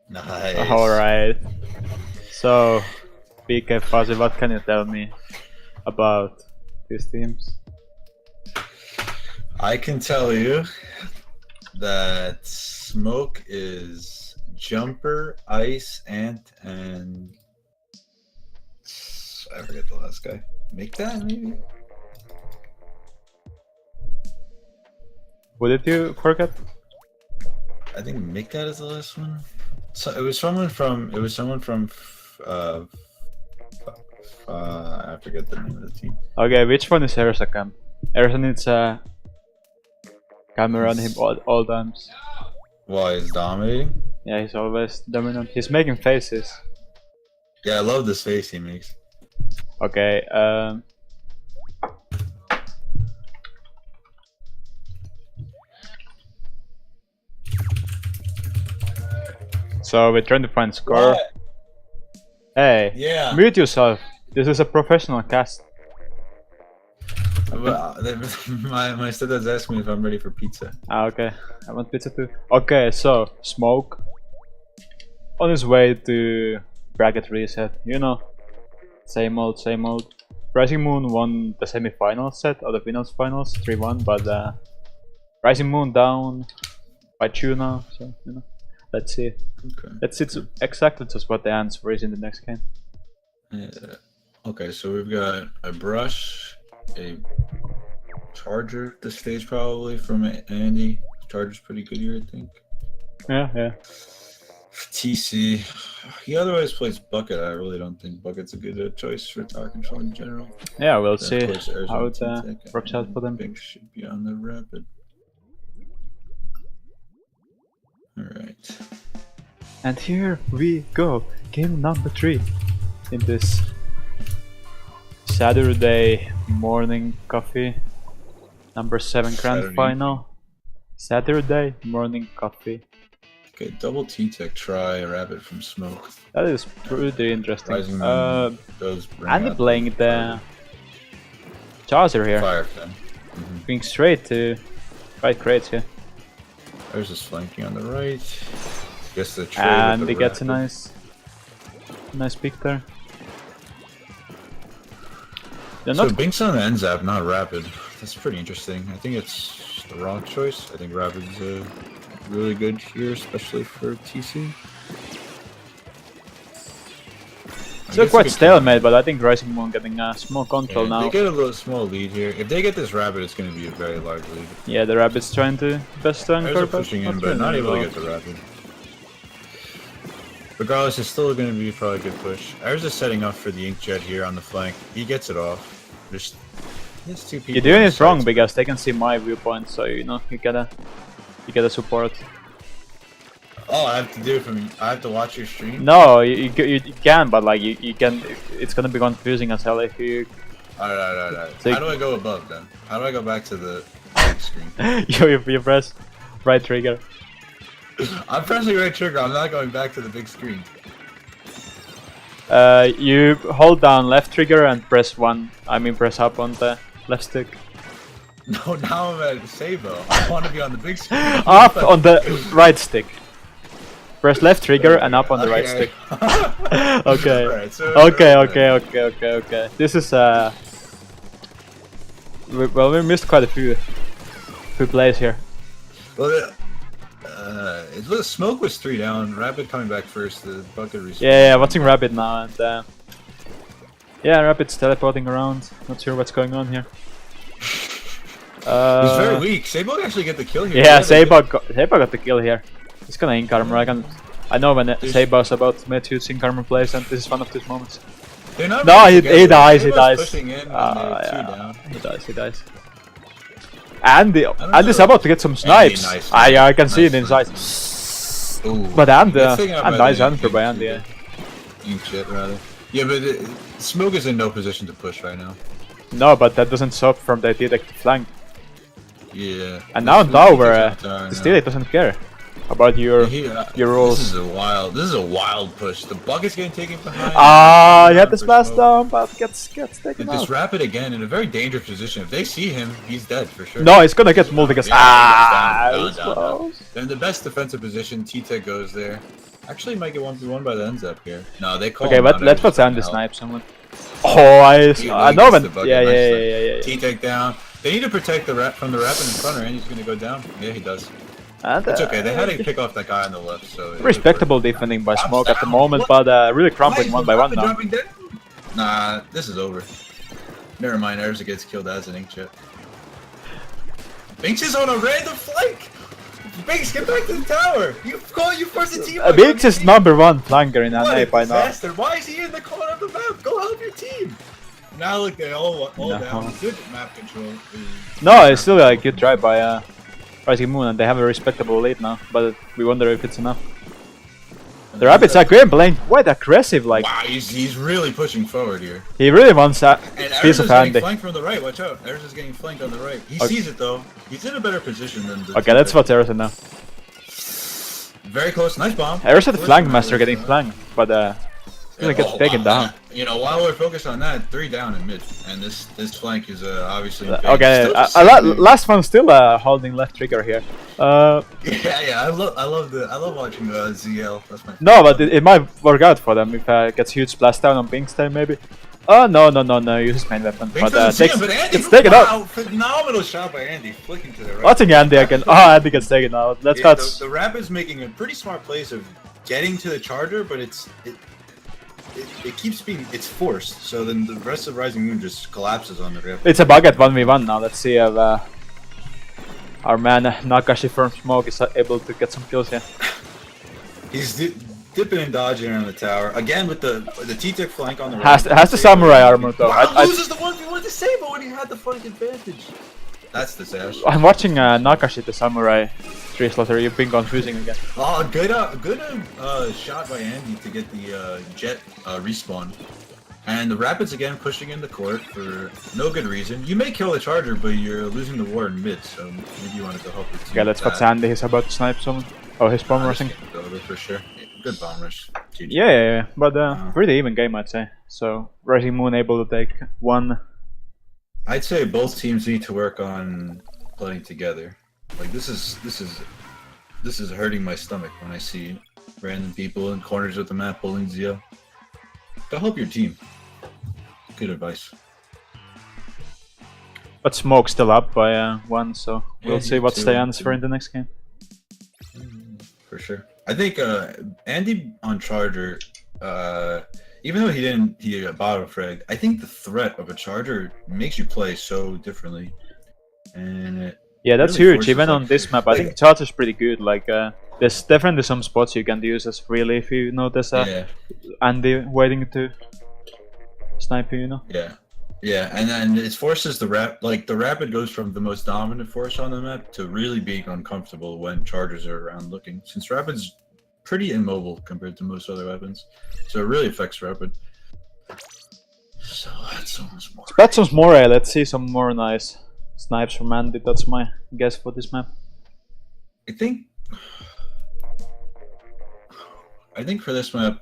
Nice. Alright. So, PK Fuzzy, what can you tell me about these teams? I can tell you that Smoke is Jumper, Ice, Ant, and I forget the last guy. Make that maybe? What did you forget? I think Make that is the last one. So it was someone from. I forget the name of the team. Okay, which one is Ersakam? Ersa needs a camera on him all times. Why is dominating? Yeah, he's always dominant. He's making faces. Yeah, I love this face he makes. Okay, so we're trying to find score. What? Hey, Yeah. mute yourself. This is a professional cast. My stepdad's asking me if I'm ready for pizza. Ah, okay. I want pizza too. Okay, so Smoke on his way to bracket reset. You know, same old, same old. Rising Moon won the semi-final set or the finals 3-1, but Rising Moon down by 2 now. So you know, let's see. Okay. Let's see exactly just what the answer is in the next game. Yeah. Okay, so we've got a brush, a charger this stage probably from Andy. Charger's pretty good here, I think. Yeah, yeah. TC. He otherwise plays Bucket. I really don't think Bucket's a good choice for tower control in general. Yeah, we'll Then, see of course, Arizona how it T-Tech, works out for them. Big should be on the Rapid. Alright. And here we go, game number 3 in this Saturday morning coffee number 7 grand Saturday. final. Saturday morning coffee. Okay, double T-Tech try a Rapid from Smoke. That is pretty interesting. Rising Moon does bring Andy out playing the Charger here, Fire Fan. going straight to right crates here. There's this flanking on the right. Guess the trade And with he the gets a Rapid. nice pick there. They're So not Binks on the NZAP, not Rapid. That's pretty interesting. I think it's the wrong choice. I think Rapid's really good here, especially for TC. still quite stalemate, but I think Rising Moon getting small control Yeah, now. they get a little small lead here. If they get this Rapid, it's going to be a very large lead. Yeah, the Rabbit's trying to best There's anchor, a pushing in, but really not able to well. get the Rapid. Regardless, it's still going to be probably a good push. Ayers is setting up for the Inkjet here on the flank. He gets it off. There's 2 people. You're doing on the it wrong sides. because they can see my viewpoint, so you know you gotta support. Oh, I have to do it from. I have to watch your stream. No, you can, but like you can. It's gonna be confusing as hell if you. Alright. So How do I go above then? How do I go back to the big screen? you press right trigger. I'm pressing right trigger. I'm not going back to the big screen. You hold down left trigger and press 1. I mean press up on the left stick. No, now I'm at Sabo. I want to be on the big screen. Up on the right stick. Press left trigger and up on the right stick. Okay. Alright, so- Okay. This is well, we missed quite a few plays here. Well, Smoke was 3 down. Rapid coming back first. The Bucket reset. Yeah, watching Rabbit now, and yeah, Rabbit's teleporting around. Not sure what's going on here. He's very weak. Sabo actually get the kill here. Yeah, Sabo got the kill here. He's gonna ink armor. I know when Sabo's about to make huge ink armor plays, and this is one of these moments. They're not No, really he together. dies. Sabo's pushing in when they're 2 Yeah, down. he dies. Andy's about to get some snipes. nice. I can see Nice it inside. Ooh. But Good thing I read nice the answer by ink Andy. Yeah. Inkjet, rather. Yeah, but Smoke is in no position to push right now. No, but that doesn't stop from the idea that flank. Yeah. And now in tower, the still it doesn't care about your rules. This is a wild push. The Bucket's getting taken behind. You had the splash down, but gets taken This out. Rapid again in a very dangerous position. If they see him, he's dead for sure. No, it's gonna get multicast. Yeah, It's down. close. Then the best defensive position, T-Tech goes there. Actually, might get 1v1 by the ends up here. No, they call Okay, him but out, let's just put Sandy trying to help. snipe someone. Oh, I know, gets the but bucket, yeah, nice. yeah. T-take down. They need to protect the from the rapid in front, or Andy's gonna go down. Yeah, he does. And, It's okay. They had to pick off that guy on the left, so respectable defending by Drops Smoke at the down. moment, What? but really Why crumbling is one the by one rapid now. dropping down? Nah, this is over. Never mind. Erza gets killed as an inkjet. Binks is on a random flank. Binks, get back to the tower. You force the team. Binks is #1 flanker in What NA a by now. disaster! Why is he in the corner of the map? Go help your team. Now look, they all No. down. Good map control. No, it's still a good try by Rising Moon, and they have a respectable lead now, but we wonder if it's enough. The Rapids are great playing quite aggressive, like Wow, he's really pushing forward here. he really wants a And piece Erza's of getting Andy. flanked from the right. Watch out! Erza's getting flanked on the right. He Okay. sees it though. He's in a better position than. The Okay, let's watch Erza now. Very close. Nice bomb. Erza the Close flank to master that. getting flanked, but gonna get taken down. You know, while we're focused on that, 3 down in mid, and this flank is obviously. Okay, still just last one still holding left trigger here. Yeah, I love watching ZL. That's my. No, but it might work out for them if gets huge splashdown on Pink's time maybe. Oh no, uses main weapon, Binks but doesn't see takes, him, but Andy, gets taken out. wow, phenomenal shot by Andy, flicking to the right. Watching Andy again. Oh, Andy gets taken out. Let's Yeah, catch. the Rapid's making a pretty smart place of getting to the charger, but it keeps being forced. So then the rest of Rising Moon just collapses on the Rapid. It's a bug at 1v1 now. Let's see if our man Nakashi from Smoke is able to get some kills here. He's dipping and dodging around the tower again with the T-Tech flank on the Has right. the samurai armor though. Wow, loses the 1v1 to Sable when he had the flank advantage. That's disaster. I'm watching Nakashi the samurai 3 slaughter. You've been confusing again. Oh, good shot by Andy to get the jet respawn. And the Rapids again pushing in the court for no good reason. You may kill the charger, but you're losing the war in mid, so maybe you want to go help your team. Okay, let's with put that. Sandy. He's about to snipe someone. Oh, he's bomb rushing. Over for sure. Good bomb rush. GG. Yeah, but pretty even game I'd say. So Rising Moon able to take one. I'd say both teams need to work on playing together. Like this is hurting my stomach when I see random people in corners of the map pulling Zio. Go help your team. Good advice. But Smoke's still up by 1, so we'll Yeah, see what two, stands two. for in the next game. For sure. I think Andy on Charger, even though he got bottom frag, I think the threat of a Charger makes you play so differently. And Yeah, that's really huge. forces, Even like- on this map, I like- think charge is pretty good. Like, there's definitely some spots you can use as freely if you know there's yeah, Andy waiting to snipe you, you know. yeah, and then it forces the Rapid goes from the most dominant force on the map to really being uncomfortable when Chargers are around looking. Since Rapid's pretty immobile compared to most other weapons, so it really affects Rapid. So that's almost more. That's some more. Let's see some more nice snipes from Andy. That's my guess for this map. I think for this map,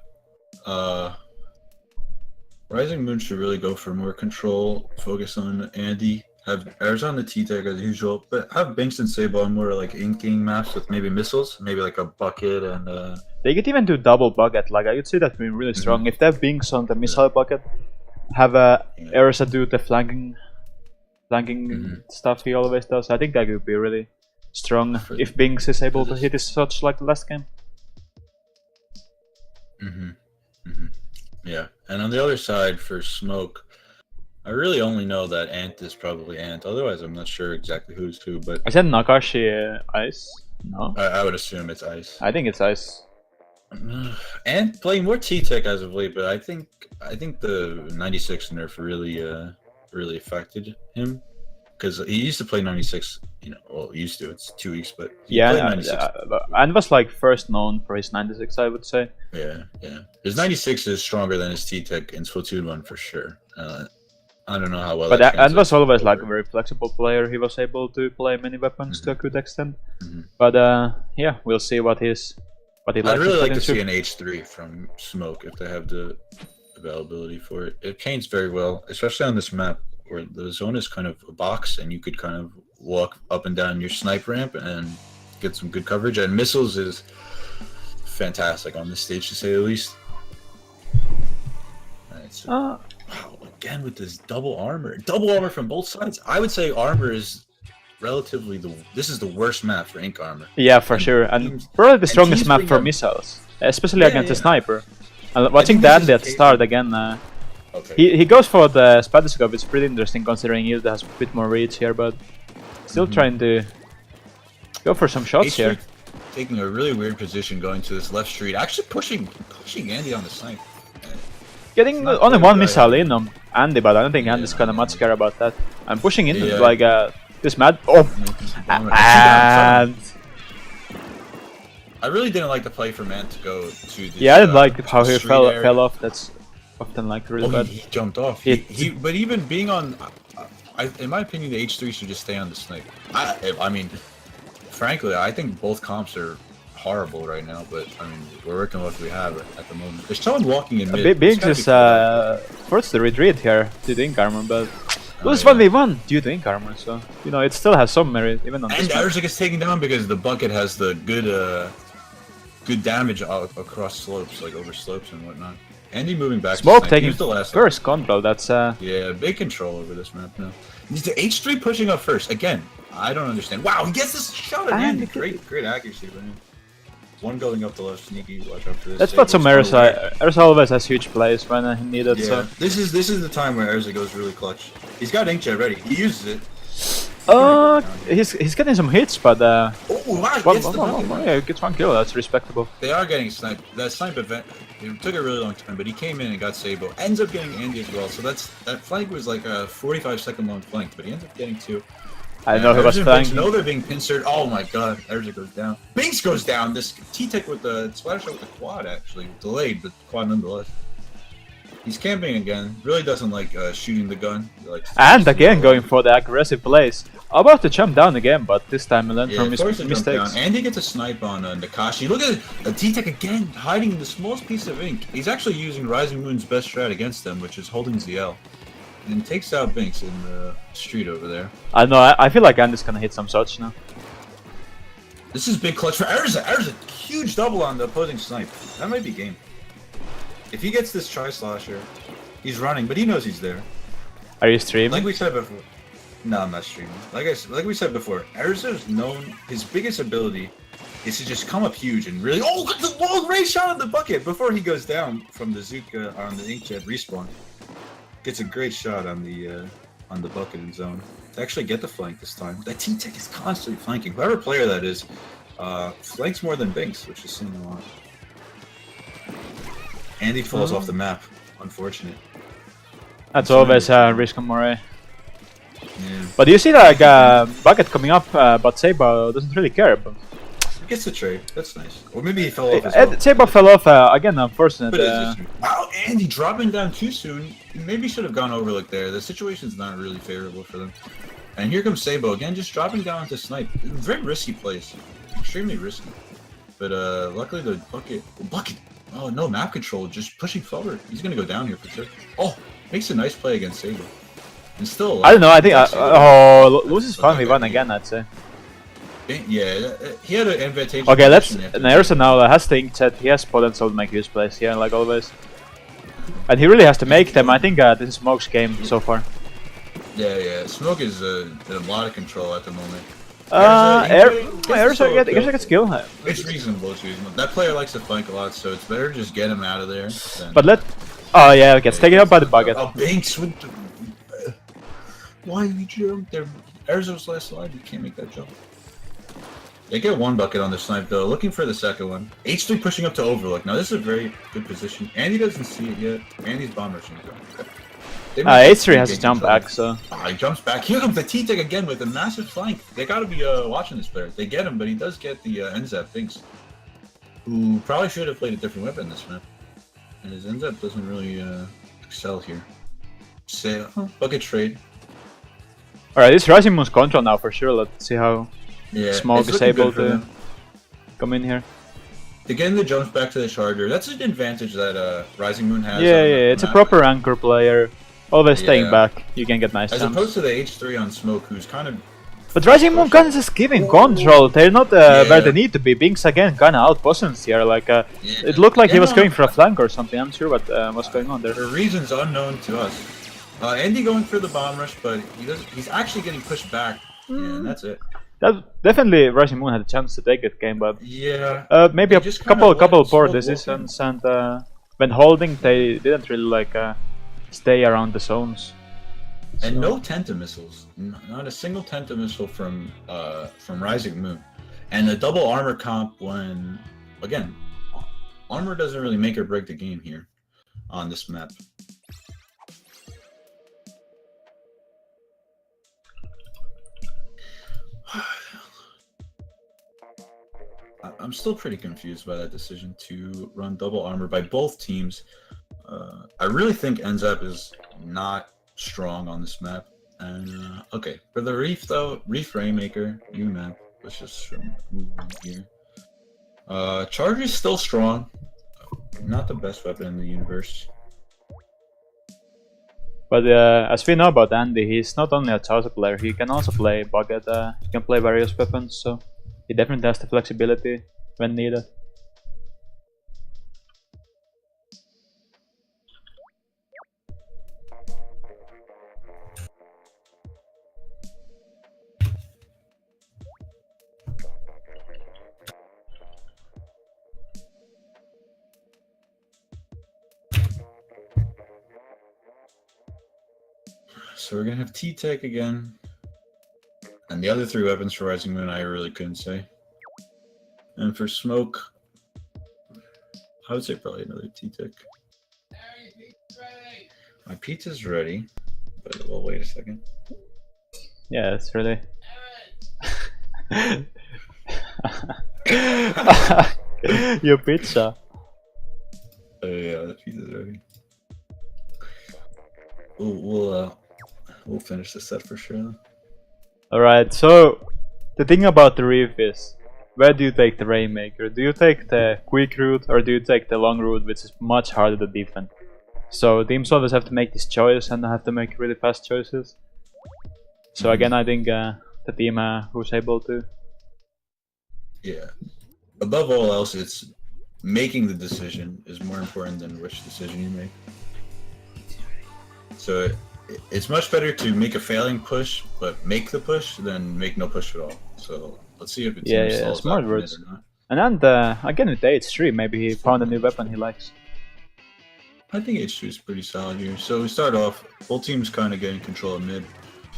Rising Moon should really go for more control, focus on Andy, have Erza on the T-Tag as usual, but have Binks and Sable on more like inking maps with maybe missiles, maybe like a bucket and They could even do double bucket. Like, I could see that being really strong. If they have Binks on the missile bucket, have Erza do the flanking stuff he always does. I think that could be really strong if Binks is able to hit his shots like the last game. Yeah, and on the other side for Smoke, I really only know that Ant is probably Ant. Otherwise, I'm not sure exactly who's who. But I said Nakashi Ice. No, I would assume it's Ice. I think it's Ice. Ant playing more T-Tech as of late, but I think the 96 nerf really affected him because he used to play 96. Well, used to. It's 2 weeks, but he played 96. And was like first known for his 96, I would say. Yeah. His 96 is stronger than his T-Tech in Splatoon 1 for sure. I don't know how well. But that and was translates always over. like a very flexible player. He was able to play many weapons to a good extent. Mhm. But yeah, we'll see what he likes. I'd really like to see in an H3 from Smoke if they have the availability for it. It paints very well, especially on this map where the zone is kind of a box and you could kind of walk up and down your snipe ramp and get some good coverage. And missiles is fantastic on this stage, to say the least. Alright, so, wow, again with this double armor from both sides. I would say armor is relatively this is the worst map for ink armor. Yeah, for sure, and probably the strongest map for missiles, especially against a sniper. And watching Dandy at the start again, he goes for the Spadiscope. It's pretty interesting considering Hilda has a bit more reach here, but still trying to go for some shots here. Taking a really weird position going to this left street, actually pushing Andy on the snipe. Getting only one missile in on Andy, but I don't think Andy's gonna much care about that. I'm pushing in like this mad. Oh, and I really didn't like the play for Man to go to this. Yeah, I didn't like how he fell off. That's often like really bad. He jumped off. But even being on, in my opinion, the H3 should just stay on the snipe. I mean, frankly, I think both comps are horrible right now. But I mean, we're working with what we have at the moment. There's someone walking in mid. Biggs is forced to retreat here to the ink armor, but lose 1v1 due to ink armor. So you know it still has some merit even on. And Erzik is taken down because the bucket has the good damage across slopes, like over slopes and whatnot. Andy moving back. Smoke taking the first control. That's yeah, big control over this map now. He's the H3 pushing up first again. I don't understand. Wow, he gets this shot at Andy. Great accuracy by him. One going up the left, sneaky. Watch out for this. Let's put some Erza. Erza always has huge plays when he needed. Yeah, so this is the time where Erza goes really clutch. He's got inkjet ready. He uses it. He's getting some hits, but oh wow, yeah, gets one kill. That's respectable. They are getting sniped. That snipe event, it took a really long time, but he came in and got Sabo. Ends up getting Andy as well. So that flank was like a 45-second long flank, but he ends up getting 2. I know who was flanking. No, they're being pincered. Oh my god, Erza goes down. Binks goes down. This T-Tech with the splash shot with the quad actually delayed, but quad nonetheless. He's camping again. Really doesn't like shooting the gun. And again going for the aggressive plays. About to jump down again, but this time learn from his mistakes. And he gets a snipe on Nakashi. Look at it! T-Tech again hiding the smallest piece of ink. He's actually using Rising Moon's best strat against them, which is holding ZL. And takes out Binks in the street over there. I know, I feel like Andy's gonna hit some shots now. This is big clutch for Erza. Erza, huge double on the opposing snipe. That might be game. If he gets this tri-slasher, he's running, but he knows he's there. Are you streaming? Like we said before. No, I'm not streaming. Like we said before, Erza's known, his biggest ability is to just come up huge and really. Oh, the long range shot on the bucket before he goes down from the Zuka on the inkjet respawn. Gets a great shot on the bucket and zone to actually get the flank this time. That T-Tech is constantly flanking. Whoever player that is, flanks more than Binks, which is seen a lot. Andy falls off the map. Unfortunate. That's always a risk on Moray. Yeah. But you see like bucket coming up, but Sabo doesn't really care. But he gets the trade. That's nice. Or maybe he fell off as well. Sabo fell off again, unfortunate. Wow, Andy dropping down too soon. Maybe should have gone overlook there. The situation's not really favorable for them. And here comes Sabo again, just dropping down to snipe. Very risky place. Extremely risky. But luckily the bucket. Oh no, map control, just pushing forward. He's gonna go down here for sure. Oh, makes a nice play against Sabo. And still I don't know, I think loses 5v1 again, I'd say. Yeah, he had an invitation. Okay, let's Erza now has the inkjet, he has potential to make his plays here, like always. And he really has to make them. I think this is Smoke's game so far. Yeah, Smoke is in a lot of control at the moment. Erza gets kill. It's reasonable, That player likes to flank a lot, so it's better to just get him out of there. But oh yeah, gets taken up by the bucket. Oh, Binks with the... Why did you jump there? Erza's last slide, you can't make that jump. They get one bucket on the snipe though, looking for the second one. H3 pushing up to overlook. Now this is a very good position. Andy doesn't see it yet. Andy's bomb rushing. H3 has to jump back, so... He jumps back. Here comes the T-Tech again with a massive flank. They gotta be watching this player. They get him, but he does get the NZAP Binks, who probably should have played a different weapon this map. And his NZAP doesn't really excel here. Say, bucket trade. Alright, this Rising Moon's control now for sure. Let's see how Smoke is able to come in here. Again, the jumps back to the charger. That's an advantage that Rising Moon has. Yeah, it's a proper anchor player. Always staying back. You can get nice As jumps. opposed to the H3 on Smoke, who's kind of But Rising Moon kind of just giving control. They're not where they need to be. Binks again kind of outpositions here. Like it looked like he was going for a flank or something. I'm sure what was going on there. For reasons unknown to us. Andy going for the bomb rush, but he's actually getting pushed back. Yeah, and that's it. That definitely Rising Moon had a chance to take that game, but yeah, maybe a couple poor decisions, and when holding they didn't really like stay around the zones. And no Tenta missiles, not a single Tenta missile from Rising Moon, and the double armor comp when again, armor doesn't really make or break the game here on this map. I'm still pretty confused by that decision to run double armor by both teams. I really think NZAP is not strong on this map. And okay, for the Reef though, Reef Rainmaker, new map. Let's just move on here. Charge is still strong. Not the best weapon in the universe. But as we know about Andy, he's not only a Chaucer player, he can also play Bucket, he can play various weapons, so he definitely has the flexibility when needed. So we're gonna have T-Tech again. And the other three weapons for Rising Moon I really couldn't say. And for Smoke, I would say probably another T-Tech. My pizza's ready, but we'll wait a second. Yeah, it's really... Your pizza. Oh yeah, the pizza's ready. We'll finish the set for sure. Alright, so the thing about the Reef is, where do you take the Rainmaker? Do you take the quick route or do you take the long route, which is much harder to defend? So teams always have to make this choice and have to make really fast choices. So again, I think the team who's able to. Yeah. Above all else, it's making the decision is more important than which decision you make. So it's much better to make a failing push, but make the push than make no push at all. So let's see if it's smart words. Or not. And then again with H3, maybe he found a new weapon he likes. I think H3 is pretty solid here. So we start off, both teams kind of getting control of mid.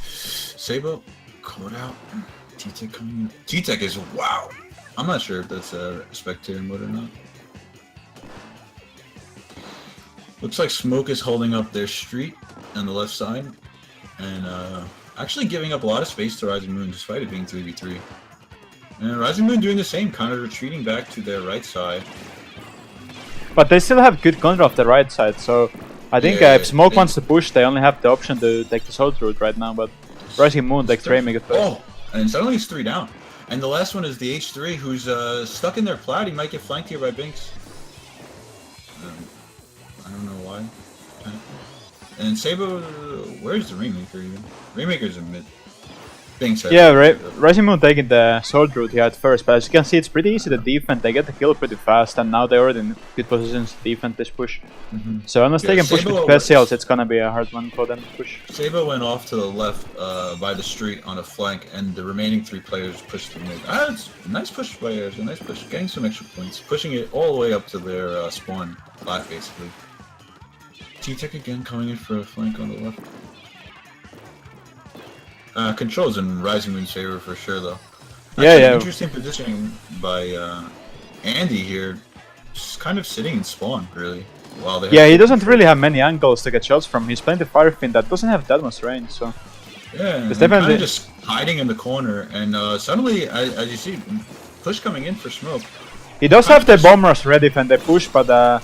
Sabo, caught out. T-Tech coming in. T-Tech is wow. I'm not sure if that's a spectator mode or not. Looks like Smoke is holding up their street on the left side, and actually giving up a lot of space to Rising Moon despite it being 3v3. And Rising Moon doing the same, kind of retreating back to their right side. But they still have good control of the right side, so I think if Smoke wants to push, they only have the option to take the South route right now, but Rising Moon takes Rainmaker first. Oh, and suddenly it's 3 down. And the last one is the H3, who's stuck in their plat. He might get flanked here by Binks. I don't know why. And Sabo, where's the Rainmaker even? Rainmaker's in mid. Binks has Rising Moon taking the sword route here at first, but as you can see, it's pretty easy to defend. They get the kill pretty fast, and now they're already in good positions to defend this push. So unless they can push with specials, it's gonna be a hard one for them to push. Sabo went off to the left by the street on a flank, and the remaining 3 players pushed to mid. It's a nice push by Airs, a nice push, getting some extra points, pushing it all the way up to their spawn plat basically. T-Tech again coming in for a flank on the left. Controls in Rising Moon's favor for sure, though. Actually, interesting positioning by Andy here, just kind of sitting in spawn, really. While they he doesn't really have many angles to get shots from. He's playing the Fire Fin that doesn't have that much range, so... Yeah, it's definitely kind of just hiding in the corner, and suddenly, as you see, push coming in for Smoke. He does have the bomb rush ready when they push, but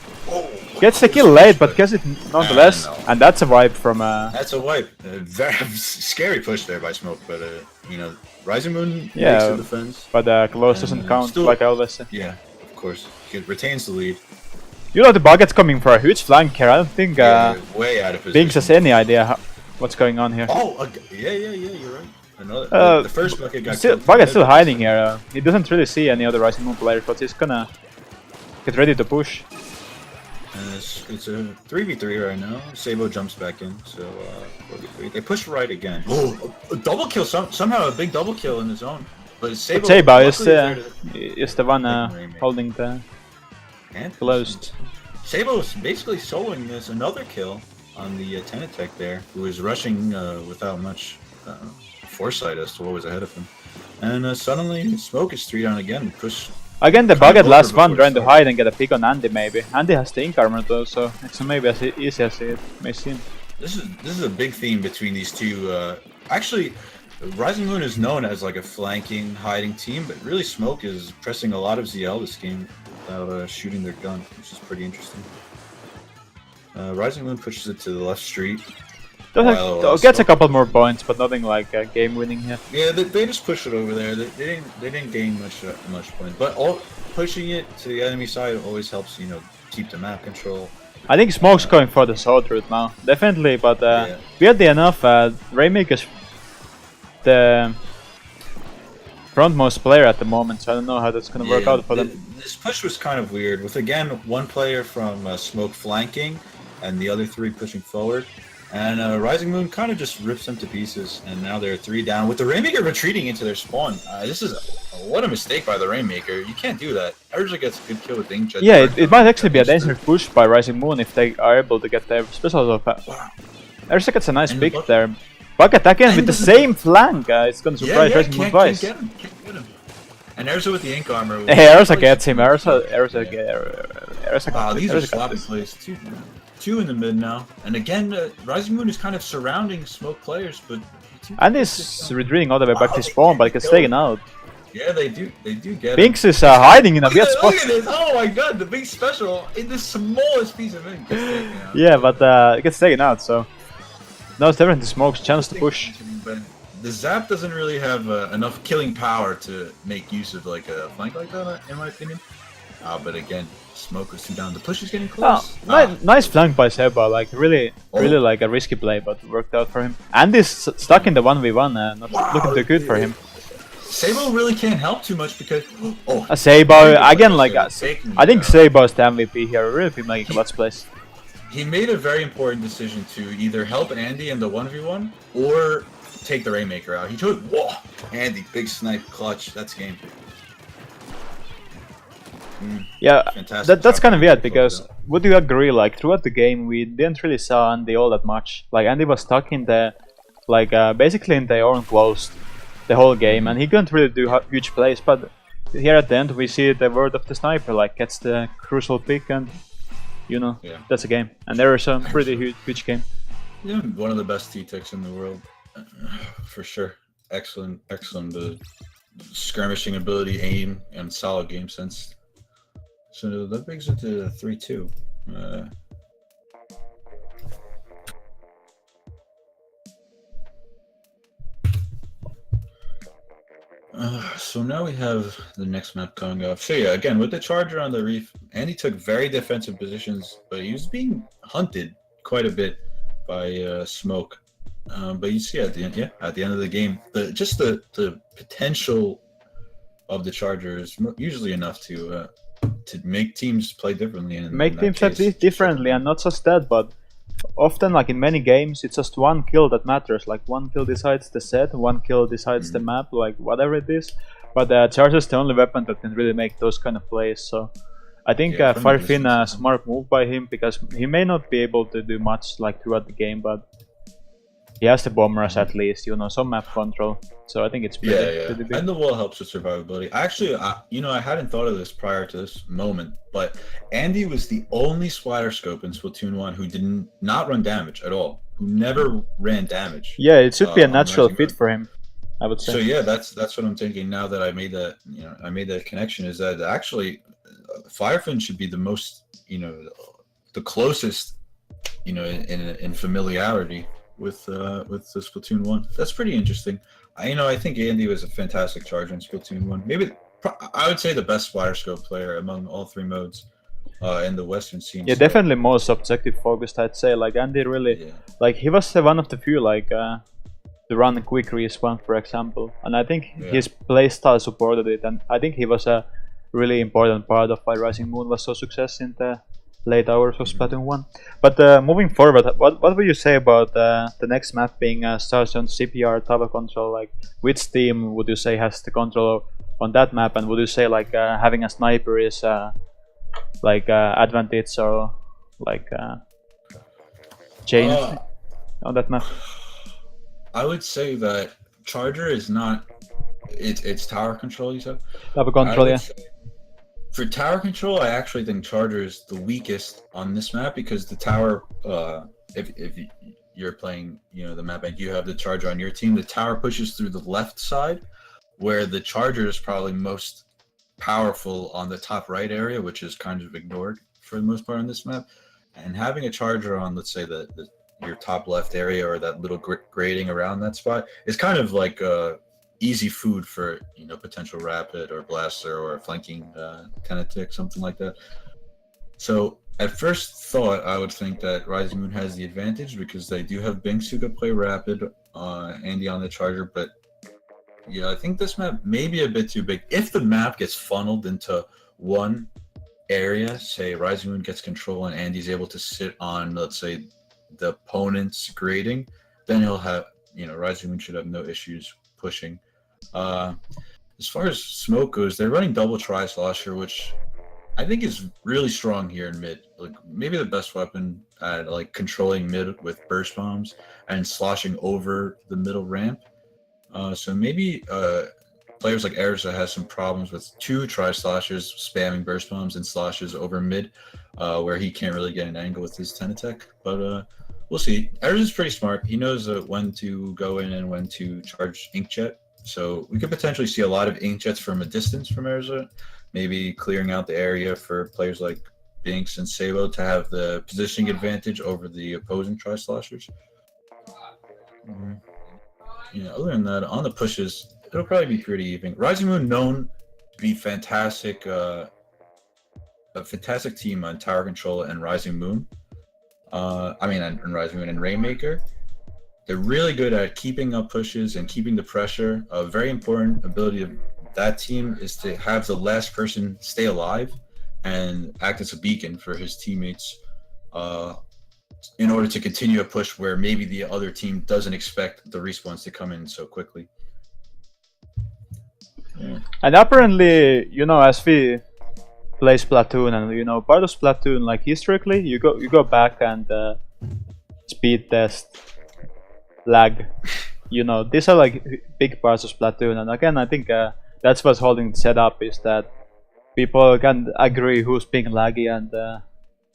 gets the kill late, but gets it nonetheless, and that's a wipe from That's a wipe. Very scary push there by Smoke, but you know, Rising Moon makes the defense. But close doesn't count, still, like I always say. Yeah, of course. He retains the lead. You know, the Bucket's coming for a huge flank here. I don't think way out of position. Binks has any idea what's going on here. Oh, yeah, you're right. Another, the first bucket got killed. Bucket's still hiding here. He doesn't really see any other Rising Moon players, but he's gonna get ready to push. And it's a 3v3 right now. Sabo jumps back in, so 4v3. They push right again. Oh, a double kill! Somehow a big double kill in the zone. But Sabo is the one holding the closed. Sabo is basically soloing this another kill on the Tenatech there, who was rushing without much foresight as to what was ahead of him. And suddenly, Smoke is 3 down again. Push. Again, the Bucket last one trying to hide and get a pick on Andy maybe. Andy has the ink armor though, so it's maybe as easy as it may seem. This is a big theme between these two. Actually, Rising Moon is known as like a flanking, hiding team, but really Smoke is pressing a lot of ZL this game without shooting their gun, which is pretty interesting. Rising Moon pushes it to the left street. Gets a couple more points, but nothing like game winning here. Yeah, they just push it over there. They didn't gain much points, but pushing it to the enemy side always helps, you know, keep the map control. I think Smoke's going for the sword route now, definitely. But weirdly enough, Rainmaker's the frontmost player at the moment, so I don't know how that's gonna work out for them. This push was kind of weird, with again one player from Smoke flanking and the other 3 pushing forward. And Rising Moon kind of just rips them to pieces, and now they're 3 down with the Rainmaker retreating into their spawn. This is what a mistake by the Rainmaker. You can't do that. Urza gets a good kill with Inkjet. Yeah, it might actually be a dangerous push by Rising Moon if they are able to get their special so fast. Urza gets a nice pick there. Bucket again with the same flank. It's gonna surprise Rising Moon twice. Can't get him. And Urza with the ink armor. Hey, Urza gets him. Urza wow, these are sloppy plays. 2 in the mid now, and again, Rising Moon is kind of surrounding Smoke players, but and he's retreating all the way back to spawn, but he gets taken out. Yeah, they do get Binks is hiding in a weird spot. Look at this! Oh my god, the big special in the smallest piece of ink gets taken out. Yeah, but it gets taken out, so now it's different to Smoke's chance to push. But the Zap doesn't really have enough killing power to make use of like a flank like that, in my opinion. But again, Smoke was 2 down. The push is getting close. Nice flank by Seba, like really like a risky play, but worked out for him. And he's stuck in the 1v1, not looking too good for him. Sabo really can't help too much because Sabo again, like I think Sabo is the MVP here. Really been making clutch plays. He made a very important decision to either help Andy in the 1v1 or take the Rainmaker out. He chose Andy, big snipe, clutch. That's game. Yeah, that's kind of weird because would you agree? Like throughout the game, we didn't really saw Andy all that much. Like Andy was stuck in the, like basically in the own closed the whole game, and he couldn't really do huge plays. But here at the end, we see the word of the sniper, like gets the crucial pick, and you know that's a game. And there is a pretty huge game. Yeah, one of the best T-Techs in the world, for sure. Excellent, skirmishing ability, aim, and solid game sense. So that brings it to 3-2. So now we have the next map coming up. So yeah, again, with the Charger on the reef, Andy took very defensive positions, but he was being hunted quite a bit by Smoke. But you see at the end of the game, the potential of the Charger is usually enough to make teams play differently. Make teams play differently, and not just that, but often, like in many games, it's just one kill that matters. Like one kill decides the set, one kill decides the map, like whatever it is. But Charger is the only weapon that can really make those kind of plays. So I think Farfin a smart move by him, because he may not be able to do much like throughout the game, but he has the bombers at least, you know, some map control. So I think it's pretty big. And the wall helps with survivability. Actually, I hadn't thought of this prior to this moment, but Andy was the only splatter scope in Splatoon 1 who did not run damage at all, who never ran damage. Yeah, it should be a natural fit for him, I would say. So yeah, that's what I'm thinking now that I made that connection, is that actually Firefin should be the most, the closest, in familiarity with the Splatoon 1. That's pretty interesting. I think Andy was a fantastic Charger in Splatoon 1. Maybe I would say the best splatter scope player among all 3 modes in the Western scene. Yeah, definitely most objective focused, I'd say. Like Andy really, like he was one of the few, like to run quick respawn, for example. And I think his playstyle supported it, and I think he was a really important part of why Rising Moon was so success in the late hours of Splatoon 1. But moving forward, what would you say about the next map being Starstation CPR tower control? Like, which team would you say has the control on that map, and would you say like having a sniper is like advantage or like change on that map? I would say that Charger is not. It's tower control. You said Tower control, yeah. For tower control, I actually think Charger is the weakest on this map because the tower. If you're playing, the map and you have the Charger on your team, the tower pushes through the left side, where the Charger is probably most powerful on the top right area, which is kind of ignored for the most part on this map. And having a Charger on, let's say your top left area or that little grading around that spot is kind of like easy food for potential rapid or blaster or flanking kinetic, something like that. So at first thought, I would think that Rising Moon has the advantage because they do have Binks who could play rapid, Andy on the Charger, but I think this map may be a bit too big. If the map gets funneled into one area, say Rising Moon gets control and Andy's able to sit on, let's say, the opponent's grading, then he'll have, Rising Moon should have no issues pushing. As far as smoke goes, they're running double tri-slosher, which I think is really strong here in mid. Like maybe the best weapon at like controlling mid with burst bombs and sloshing over the middle ramp. So maybe players like Erza has some problems with two tri-sloshers spamming burst bombs and sloshes over mid, where he can't really get an angle with his 10 attack. But we'll see. Erza's pretty smart. He knows when to go in and when to charge Inkjet. So we could potentially see a lot of Inkjets from a distance from Erza, maybe clearing out the area for players like Binks and Sabo to have the positioning advantage over the opposing tri-sloshers. Other than that, on the pushes, it'll probably be pretty even. Rising Moon known to be fantastic, a fantastic team on tower control and Rising Moon. And Rising Moon and Rainmaker. They're really good at keeping up pushes and keeping the pressure. A very important ability of that team is to have the last person stay alive and act as a beacon for his teammates in order to continue a push where maybe the other team doesn't expect the respawns to come in so quickly. Yeah. And apparently, as we play Splatoon and part of Splatoon, like historically, you go back and speed test, lag. These are like big parts of Splatoon, and again, I think that's what's holding the setup is that people can agree who's being laggy and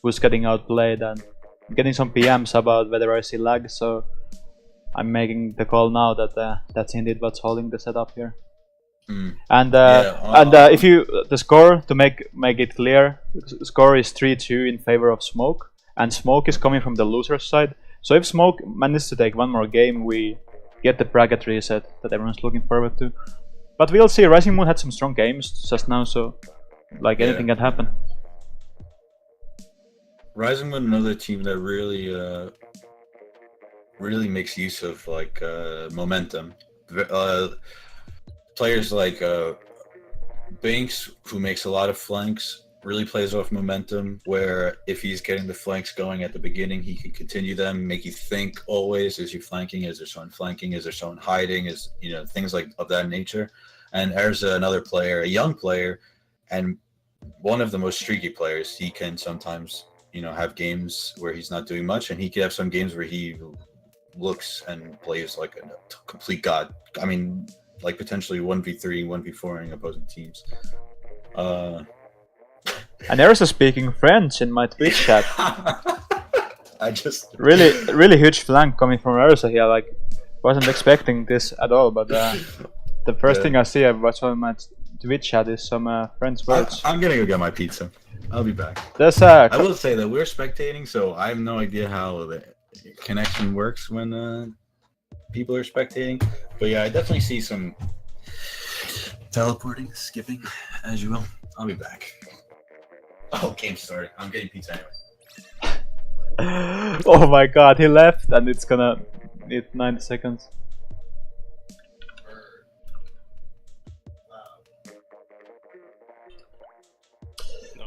who's getting outplayed, and I'm getting some PMs about whether I see lag, so I'm making the call now that that's indeed what's holding the setup here. And if the score, to make it clear, the score is 3-2 in favor of Smoke, and Smoke is coming from the loser's side. So if Smoke manages to take one more game, we get the bracket reset that everyone's looking forward to. But we'll see. Rising Moon had some strong games just now, so like anything can happen. Rising Moon, another team that really makes use of like momentum. Players like Binks, who makes a lot of flanks, really plays off momentum, where if he's getting the flanks going at the beginning, he can continue them, make you think always, is he flanking, is there someone flanking, is there someone hiding, is things like of that nature. And Erza, another player, a young player, and one of the most streaky players. He can sometimes have games where he's not doing much, and he could have some games where he looks and plays like a complete god. I mean, like potentially 1v3, 1v4ing opposing teams. And Erza speaking French in my Twitch chat. I just really huge flank coming from Erza here. Like, wasn't expecting this at all. But the first thing I see what's on my Twitch chat is some French words. I'm gonna go get my pizza. I'll be back. I will say that we're spectating, so I have no idea how the connection works when people are spectating. But yeah, I definitely see some teleporting, skipping, as you will. I'll be back. Oh, game started. I'm getting pizza anyway. Oh my god, he left and it's gonna need 90 seconds.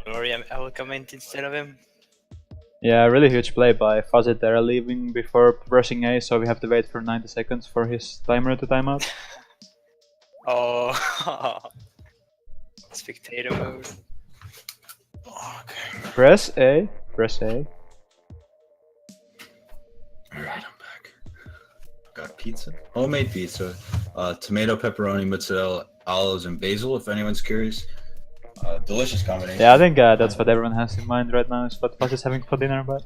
worry, I will comment instead of him. Yeah, really huge play by Fuzzy there, leaving before pressing A, so we have to wait for 90 seconds for his timer to time out. Oh, spectator mode. Okay. Press A, press A. Alright, I'm back. Got pizza. Homemade pizza. Tomato, pepperoni, mozzarella, olives, and basil, if anyone's curious. Delicious combination. Yeah, I think that's what everyone has in mind right now, is what Fuzzy's having for dinner, but...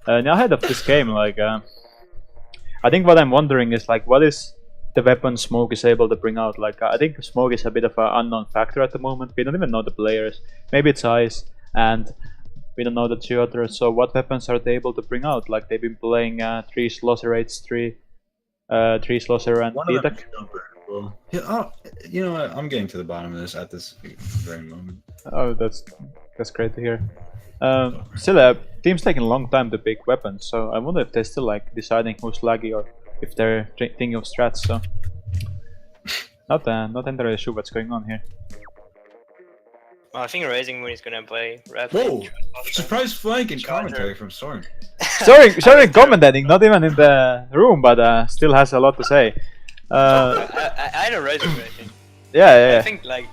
now ahead of this game, like... I think what I'm wondering is, like, what is the weapon Smoke is able to bring out? Like, I think Smoke is a bit of an unknown factor at the moment. We don't even know the players. Maybe it's Ice, and we don't know the two others. So what weapons are they able to bring out? Like, they've been playing 3 Slosser H3, 3 Slosser and T-Tech. Well, yeah, oh, you know what? I'm getting to the bottom of this at this very moment. Oh, that's great to hear. Still, team's taking a long time to pick weapons, so I wonder if they're still like deciding who's laggy or if they're thinking of strats. So not entirely sure what's going on here. Well, I think Rising Moon is gonna play Rapid. Whoa! Surprise flank and commentary from Storm. Sorry, commentating, not even in the room, but still has a lot to say. I know Rising Moon, I think. Yeah. I think like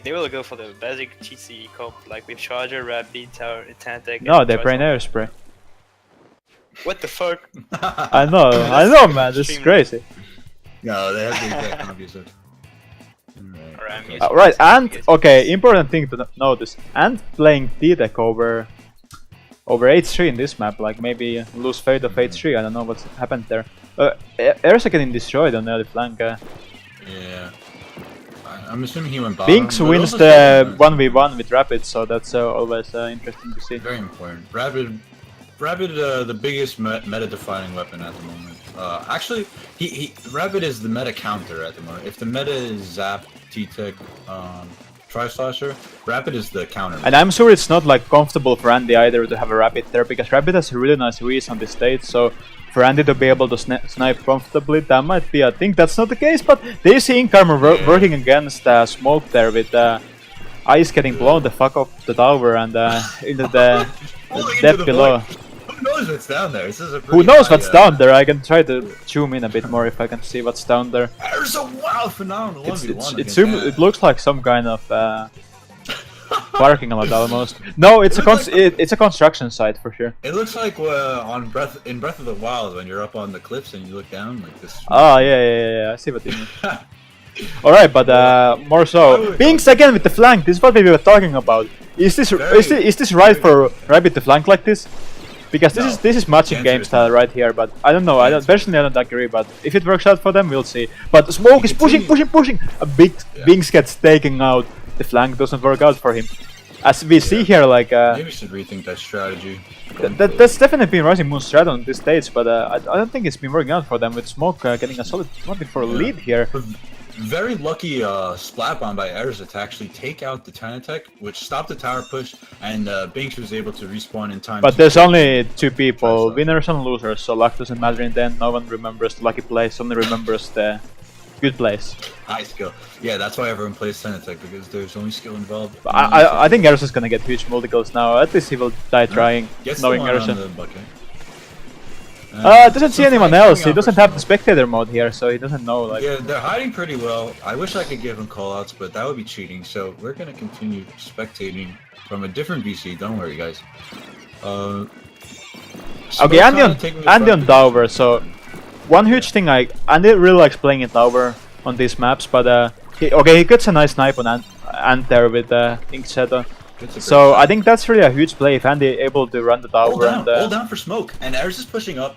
they will go for the basic TCE comp, like with Charger, Rapid, Tower, Antics. No, they're playing air spray. What the fuck? I know, man. This is crazy. No, they have the exact opposite. Right, and okay, important thing to notice. And playing T-Tech over H3 in this map, like maybe lose Fate of H3. I don't know what's happened there. Airs are getting destroyed on the early flank. Yeah. I'm assuming he went bottom. Binks wins the 1v1 with Rapid, so that's always interesting to see. Very important. Rapid, the biggest meta-defining weapon at the moment. Actually, Rapid is the meta counter at the moment. If the meta is Zap, T-Tech, Tri-Slasher, Rapid is the counter. And I'm sure it's not like comfortable for Andy either to have a Rapid there, because Rapid has a really nice reach on this stage, so for Andy to be able to snipe comfortably, that might be a thing. That's not the case, but they see Ink Armor working against Smoke there with Ice getting blown the fuck off the tower and into the depth below. Who knows what's down there? This is a Who knows what's down there? I can try to zoom in a bit more if I can see what's down there. There's a wild phenomenal 1v1. It looks like some kind of parking lot almost. No, it's a construction site for sure. It looks like in Breath of the Wild when you're up on the cliffs and you look down like this. Oh yeah, I see what you mean. Alright, but more so. Binks again with the flank, this is what we were talking about. Is this right for Rabbit to flank like this? Because this is matching game style right here, but I don't know, personally I don't agree, but if it works out for them, we'll see. But Smoke is pushing! A big Binks gets taken out. The flank doesn't work out for him. As we see here, like... maybe we should rethink that strategy. That's definitely been Rising Moon's strat on this stage, but I don't think it's been working out for them, with Smoke getting a solid 24 lead here. Very lucky splat bomb by Erza to actually take out the Tanatech, which stopped the tower push, and Binks was able to respawn in time. But there's only 2 people, winners and losers, so luck doesn't matter in the end. No one remembers the lucky plays, only remembers the good plays. High skill. Yeah, that's why everyone plays Tanatech, because there's only skill involved. I think Erza's gonna get huge multi-kills now, at least he will die trying, knowing Erza. Doesn't see anyone else, he doesn't have the spectator mode here, so he doesn't know, like... Yeah, they're hiding pretty well. I wish I could give them callouts, but that would be cheating, so we're gonna continue spectating from a different VC, don't worry guys. Okay, Andy on tower, so... One huge thing, Andy really likes playing in tower on these maps, but he gets a nice snipe on Ant there with Ink Shadow. So I think that's really a huge play if Andy able to run the tower. Hold down for Smoke, and Erz is pushing up.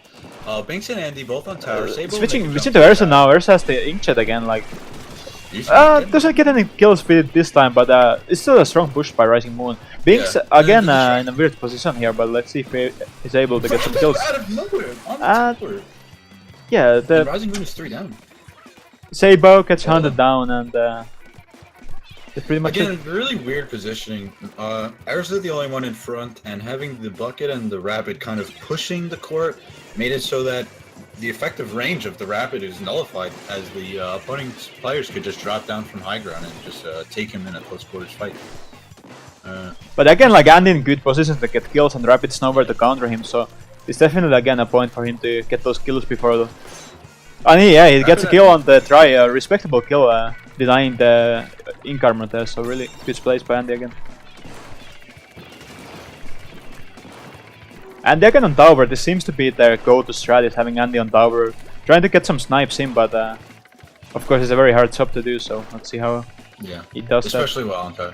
Binks and Andy both on tower. Switching to Erza now. Erza has the Ink Shed again. Like, doesn't get any kills with it this time, but it's still a strong push by Rising Moon. Binks again in a weird position here, but let's see if he is able to get some kills. Out of nowhere, yeah, the Rising Moon is 3 down. Sabo gets hunted down, and it's pretty much again really weird positioning. Erza the only one in front, and having the bucket and the rapid kind of pushing the court made it so that the effective range of the rapid is nullified, as the opposing players could just drop down from high ground and just take him in a close quarters fight. But again, like Andy in good position to get kills and Rapid's nowhere to counter him, so it's definitely again a point for him to get those kills before the... And he gets a kill on the try, a respectable kill, denying the ink armor there, so really good plays by Andy again. And again on tower, this seems to be their go-to strat, is having Andy on tower, trying to get some snipes in, but of course it's a very hard job to do, so let's see how he does especially well on tower.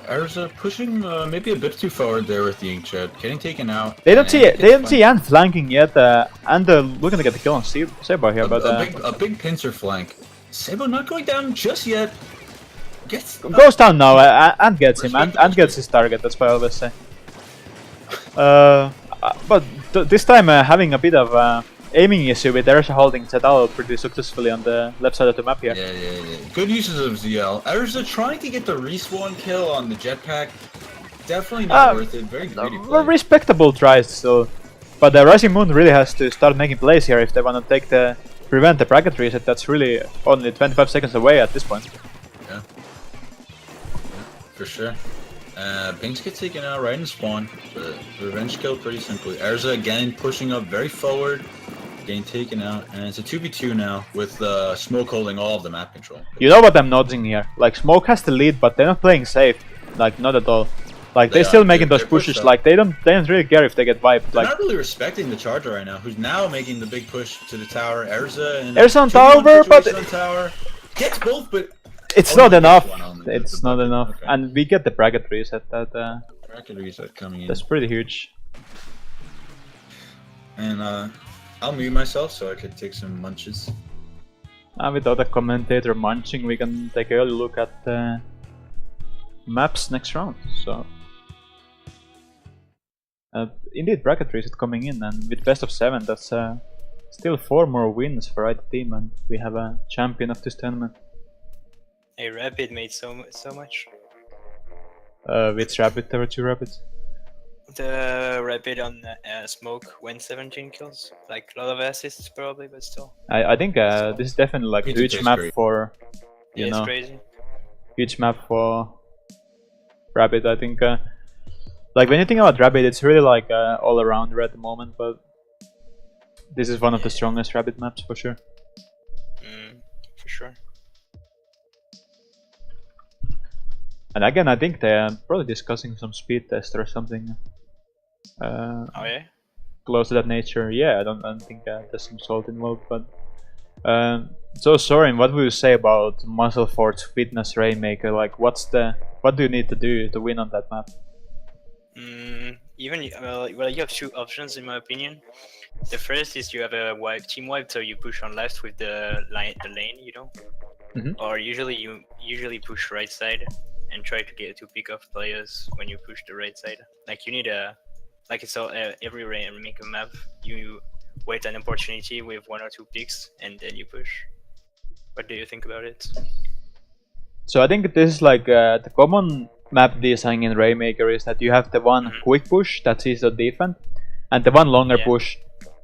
Arza pushing maybe a bit too forward there with the inkjet, getting taken out. They don't see Ant flanking yet, and looking to get the kill on Sebo here, but a big pincer flank. Sebo not going down just yet. Goes down now, and gets him, and gets his target, that's what I always say. But this time having a bit of aiming issue with Erza holding Sendou pretty successfully on the left side of the map here. Yeah. Good uses of ZL. Erza trying to get the respawn kill on the jetpack. Definitely not worth it. Very greedy play. Respectable tries still. But the Rising Moon really has to start making plays here if they want to prevent the bracket reset. That's really only 25 seconds away at this point. Yeah, for sure. Binks get taken out right in spawn, but revenge kill pretty simply. Erza again pushing up very forward, getting taken out, and it's a 2v2 now with Smoke holding all of the map control. You know what I'm noticing here? Like Smoke has the lead, but they're not playing safe. Like not at all. Like they're still making those pushes. Like they don't really care if they get wiped. They're like not really respecting the Charger right now, who's now making the big push to the tower. Erza on tower, but on tower gets both, but. It's not enough. It's not enough, okay. And we get the bracket reset. Bracket reset coming in. That's pretty huge. And I'll mute myself so I can take some munches. Without a commentator munching, we can take a early look at the maps next round. So, indeed, bracket reset coming in, and with best of 7, that's still 4 more wins for either team, and we have a champion of this tournament. Hey, Rapid made so much. Which Rapid? There were 2 Rapids. The Rapid on Smoke went 17 kills. Like a lot of assists probably, but still. I think this is definitely like a huge map for you know. It's crazy. Huge map for Rapid. I think like when you think about Rapid, it's really like all around at the moment, but this is one of the strongest Rapid maps for sure. For sure. And again, I think they're probably discussing some speed test or something. Oh yeah? Close to that nature. Yeah, I don't think there's some salt involved, but... so Soren, what would you say about Musclefort's Fitness Rainmaker? Like, what do you need to do to win on that map? Well, you have 2 options in my opinion. The first is you have a team wipe, so you push on left with the lane, you know? Or you usually push right side and try to pick off players when you push the right side. Like you need like it's all every Rainmaker map, you wait an opportunity with 1 or 2 picks and then you push. What do you think about it? So I think this is like the common map design in Rainmaker is that you have the one quick push that's easy to defend, and the one longer push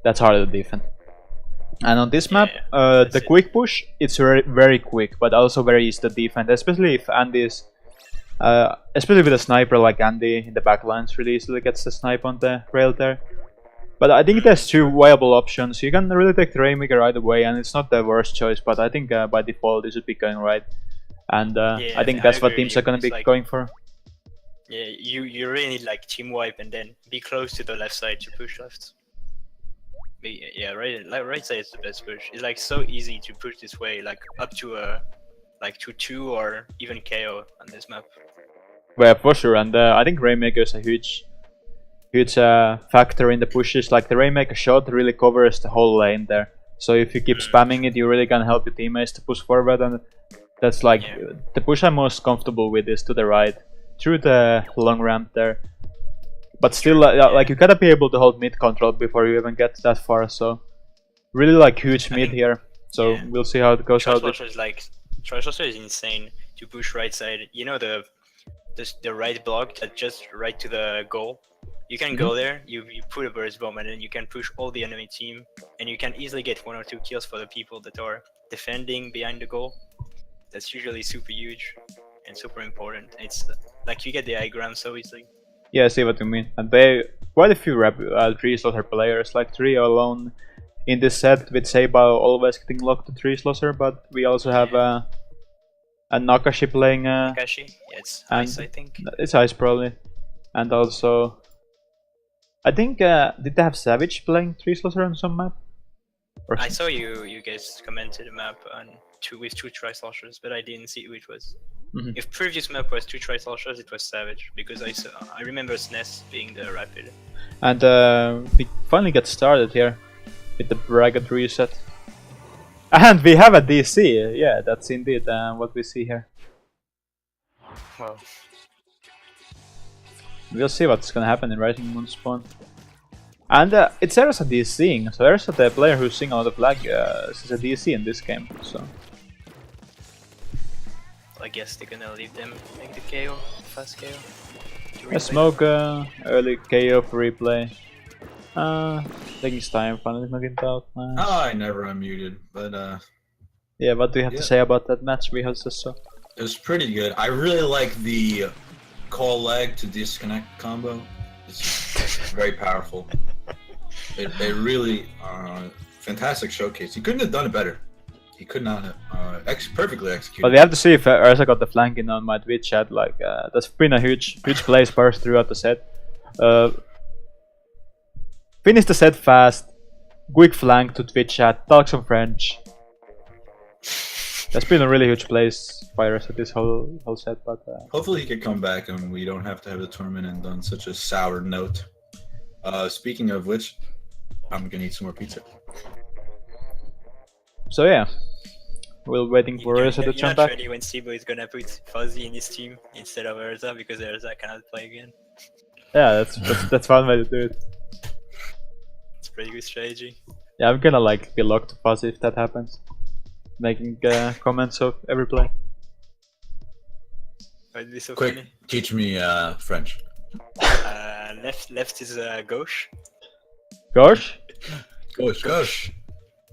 that's harder to defend. And on this map, the quick push, it's very quick, but also very easy to defend, especially if Andy's, especially with a sniper like Andy in the backlines, really easily gets the snipe on the rail there. But I think there's 2 viable options. You can really take the Rainmaker either way, and it's not the worst choice, but I think by default this should be going right. And I think that's what teams are going to be going for. Yeah, you really need like team wipe and then be close to the left side to push left. Yeah, right side is the best push. It's like so easy to push this way, like up to like to 2 or even KO on this map. Well, for sure, and I think Rainmaker is a huge factor in the pushes. Like the Rainmaker shot really covers the whole lane there. So if you keep spamming it, you really can help your teammates to push forward, and that's like the push I'm most comfortable with is to the right, through the long ramp there. But still, like you gotta be able to hold mid control before you even get that far. So really like huge mid here. So we'll see how it goes out. Charge is insane to push right side. You know the right block that just right to the goal. You can go there. You put a burst bomb and then you can push all the enemy team, and you can easily get 1 or 2 kills for the people that are defending behind the goal. That's usually super huge. and super important. It's like you get the high ground so easily. Yeah, I see what you mean. And they quite a few 3-slosser players, like 3 alone in this set, with Seibao always getting locked to 3-slosser, but we also have a Nakashi playing. Nakashi, yeah, it's ice, I think. It's ice probably, and also I think did they have Savage playing 3-slosser on some map? I saw you guys commented a map on with 2 tri-sloshers, but I didn't see who it was. If previous map was 2 tri-sloshers, it was Savage, because I remember SNES being the rapid. And we finally get started here with the bracket reset. And we have a DC, yeah, that's indeed what we see here. Well, we'll see what's gonna happen in Rising Moon spawn. And it's Ersa DCing, so Ersa, the player who's seeing on the flag, is a DC in this game, so... I guess they're gonna leave them make the KO, fast KO. Yeah, Smoke, early KO for replay. Taking his time, finally knocking it out. Nice. Oh, I never unmuted, but yeah, what do you have to say about that match we just saw? it was pretty good. I really like the call lag to disconnect combo. It's very powerful. It really fantastic showcase. He couldn't have done it better. He could not have perfectly executed. But we have to see if Ursa got the flanking on my Twitch chat. Like that's been a huge play burst throughout the set. Finish the set fast. Quick flank to Twitch chat. Talk some French. That's been a really huge place by Ursa this whole set. But hopefully he could come back and we don't have to have the tournament end on such a sour note. Speaking of which, I'm gonna eat some more pizza. So yeah, we're waiting for Ursa to jump back. You're not ready when Sibo is gonna put Fuzzy in his team instead of Ursa because Ursa cannot play again. Yeah, that's one way to do it. It's a pretty good strategy. Yeah, I'm gonna like be locked to Fuzzy if that happens. Making comments of every play. That'd be so Quick, funny. teach me French. Left is gauche. Gauche? Gauche.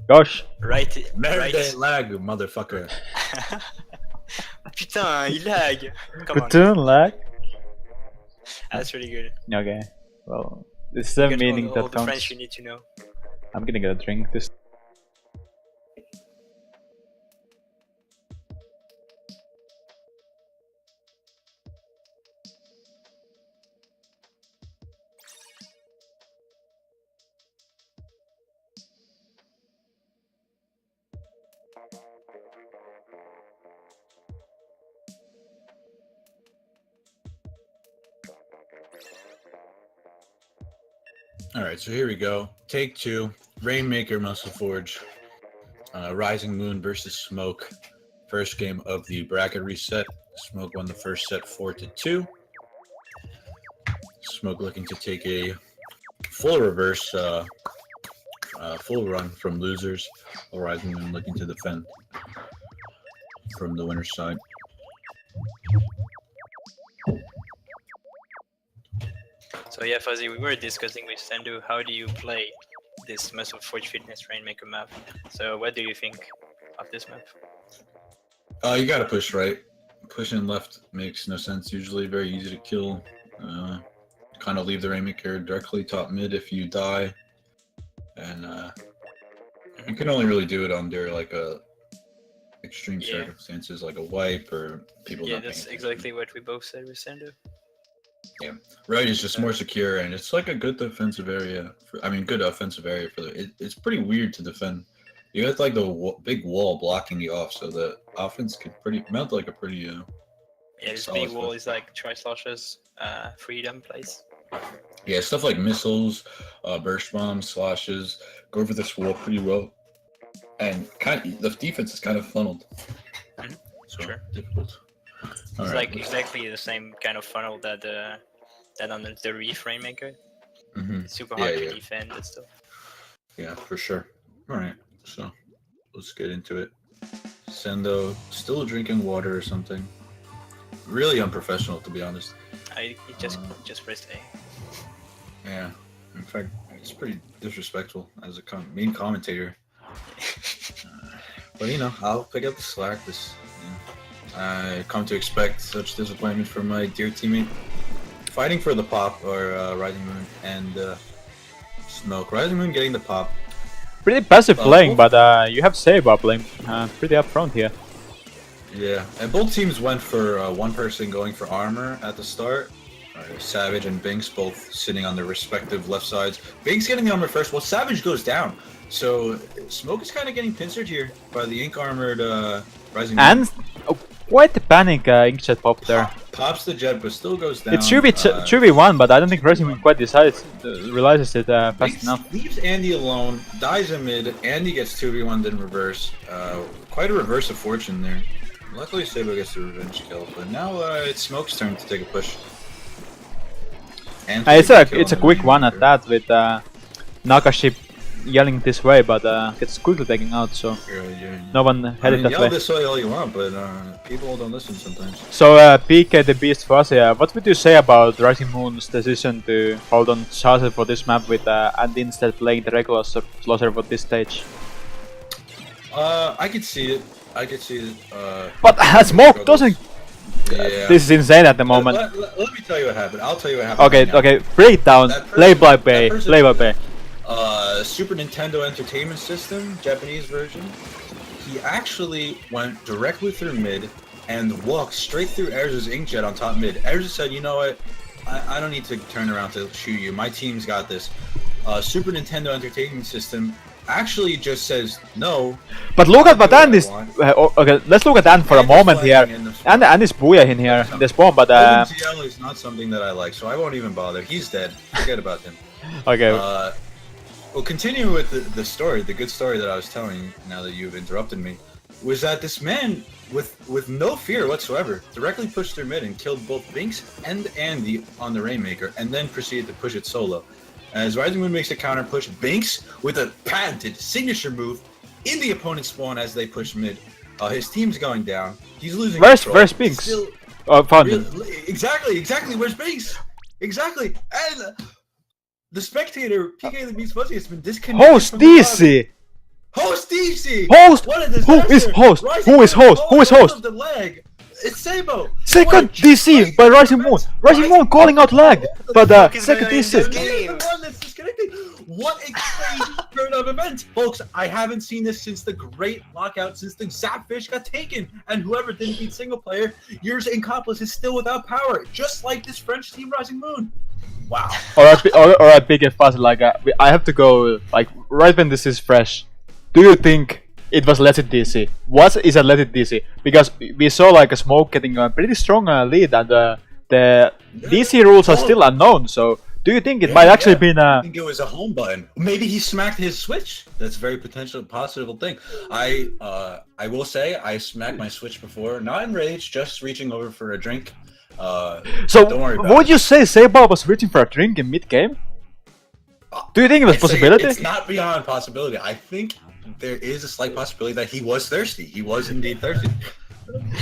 Gauche. Right. Merde lag, motherfucker. Putain, il lag. Come on. Platoon lag? That's really good. Okay. Well, this is the meaning all that the counts. French you need to know. I'm gonna get a drink this. Alright, so here we go. Take 2. Rainmaker Muscle Forge. Rising Moon versus Smoke. First game of the bracket reset. Smoke won the first set 4-2. Smoke looking to take a full reverse, full run from losers. While Rising Moon looking to defend from the winner's side. So yeah, Fuzzy, we were discussing with Sendou, how do you play this Muscle Forge Fitness Rainmaker map? So what do you think of this map? You gotta push right. Pushing left makes no sense. Usually very easy to kill. Kind of leave the Rainmaker directly top mid if you die. And you can only really do it under like extreme circumstances like a wipe or people not paying that's attention. exactly what we both said with Sendou. Yeah, right is just more secure and it's like a good defensive area. Good offensive area for it's pretty weird to defend. You have like the big wall blocking you off, so the offense could mount like a pretty yeah, this big wall is like tri-sloshes freedom place. Yeah, stuff like missiles, burst bombs, slashes go over this wall pretty well, and the defense is kind of funneled. So sure. Difficult. It's like exactly the same kind of funnel that on the Reef Rainmaker. It's super hard to defend and stuff. Yeah, for sure. All right, so let's get into it. Sendou still drinking water or something. Really unprofessional, to be honest. He just pressed A. Yeah, in fact, it's pretty disrespectful as a main commentator. But I'll pick up the slack. I come to expect such disappointment from my dear teammate. Fighting for the pop or Rising Moon and Smoke. Rising Moon getting the pop. Pretty passive playing, but you have Saber playing pretty upfront here. Yeah, and both teams went for one person going for armor at the start. Savage and Binks both sitting on their respective left sides. Binks getting the armor first. Well, Savage goes down. So Smoke is kind of getting pincered here by the ink armored Rising Moon. And quite the panic inkjet pop there. Pops the jet, but still goes down. It's 2v1, but I don't think Rising Moon quite realizes it fast enough. Leaves Andy alone, dies in mid. Andy gets 2v1'd in reverse. Quite a reverse of fortune there. Luckily, Sabo gets the revenge kill, but now it's Smoke's turn to take a push. It's a quick one at that with Nakashi yelling this way, but gets quickly taken out, so no one headed that way. Yell this way all you want, but people don't listen sometimes. So PK the Beast Fuzzy, what would you say about Rising Moon's decision to hold on Chase for this map with and instead playing the regular slaughter for this stage? I could see it. But Smoke doesn't. Yeah. This is insane at the moment. Let me tell you what happened. I'll tell you what happened. Okay, right now. okay. Breakdown. Play by play. Play by play. Super Nintendo Entertainment System, Japanese version. He actually went directly through mid and walked straight through Erz's inkjet on top mid. Erz said, "You know what? I don't need to turn around to shoot you. My team's got this." Super Nintendo Entertainment System actually just says no. But look at what Andy's. Okay, let's look at And for a moment here. Andy's booyah in here in the spawn, but OpenGL is not something that I like, so I won't even bother. He's dead. Forget about him. Okay. Well, continuing with the story, the good story that I was telling. Now that you've interrupted me, was that this man with no fear whatsoever directly pushed through mid and killed both Binks and Andy on the Rainmaker, and then proceeded to push it solo. As Rising Moon makes a counter push, Binks with a patented signature move in the opponent's spawn as they push mid. His team's going down. He's losing. Where's Binks? Found him. Exactly. Where's Binks? Exactly. And the spectator, PK the Beast Fuzzy, has been disconnected. Host DC. Host DC. Host. What a disaster. Who is host? Who is host? Who is host? The leg. It's Sabo. Second DC by Rising Moon. Rising Moon calling out lag, but second DC. What a crazy turn of events, folks! I haven't seen this since the Great Lockout, since the Zapfish got taken, and whoever didn't beat single player, your accomplice is still without power, just like this French team Rising Moon. Wow. Alright, big and fast. Like I have to go. Like right when this is fresh, do you think it was Let It DC? What is a Let It DC? Because we saw like a Smoke getting a pretty strong lead, and the DC rules are still unknown. So do you think it might actually been I think it was a home button. Maybe he smacked his Switch. That's a very potential possible thing. I will say I smacked my Switch before, not in rage, just reaching over for a drink. So don't worry about would you say Sabo was reaching for a drink in mid game? Do you think it was a possibility? It's not beyond possibility. I think there is a slight possibility that he was thirsty. He was indeed thirsty.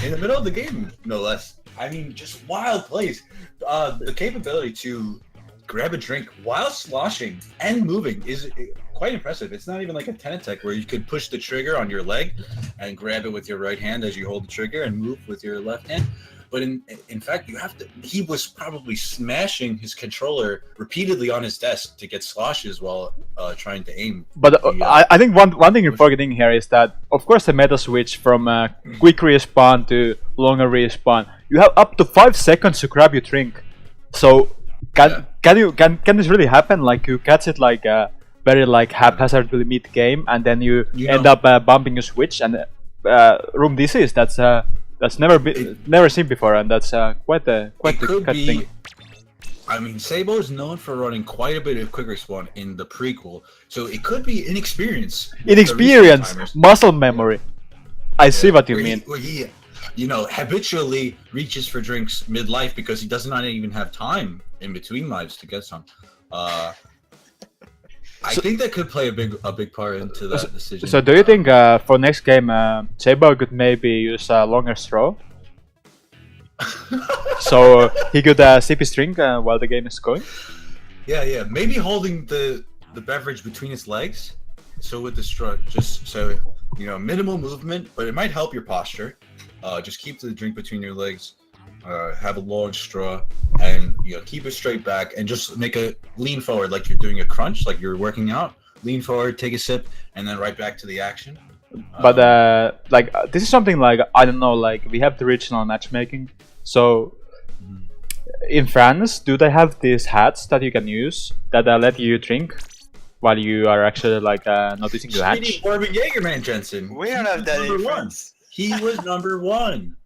In the middle of the game, no less. I mean, just wild plays. The capability to grab a drink while sloshing and moving is quite impressive. It's not even like a 10 attack where you could push the trigger on your leg and grab it with your right hand as you hold the trigger and move with your left hand. But in fact, you have to. He was probably smashing his controller repeatedly on his desk to get sloshes while trying to aim. But I think one thing you're forgetting here is that, of course, the meta switch from quick respawn to longer respawn. You have up to 5 seconds to grab your drink. So can this really happen? Like you catch it like very like haphazardly mid game, and then you end up bumping your switch and room disease. That's never seen before, and that's quite the thing. I mean, Sabo is known for running quite a bit of quick respawn in the prequel, so it could be inexperience. Muscle memory. I see what you mean. He, habitually reaches for drinks midlife because he does not even have time in between lives to get some. I think that could play a big part into that decision. So do you think for next game Sabo could maybe use a longer straw? So he could sip his drink while the game is going? Yeah. Maybe holding the beverage between his legs. So with the straw, just so minimal movement, but it might help your posture. Just keep the drink between your legs. Have a large straw, and keep it straight back, and just make a lean forward like you're doing a crunch, like you're working out. Lean forward, take a sip, and then right back to the action. But this is something like, I don't know, like we have the regional matchmaking. So in France, do they have these hats that you can use that let you drink while you are actually like not using the hatch? Corbin Jaegerman Jensen. We don't have that in France. He was number 1.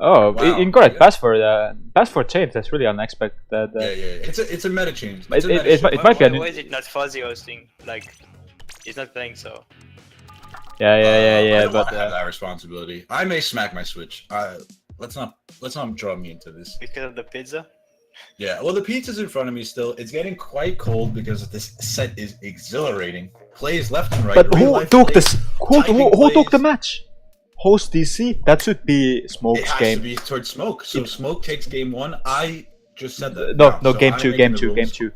Oh, Wow. incorrect. Password change. That's really unexpected. Yeah. It's a meta change. It might be. Why is it not fuzzy hosting? Like, it's not playing so. I don't But have that responsibility. I may smack my Switch. Let's not draw me into this. Because of the pizza? Yeah, well, the pizza's in front of me still. It's getting quite cold because this set is exhilarating. Plays left and right. But real who life took plays, this? Who took the plays. match? Host DC? That should be It Smoke's has game. to be towards Smoke. So Smoke takes game 1. I just said that. No, now, so game I'm 2, making game the 2, game rules. 2.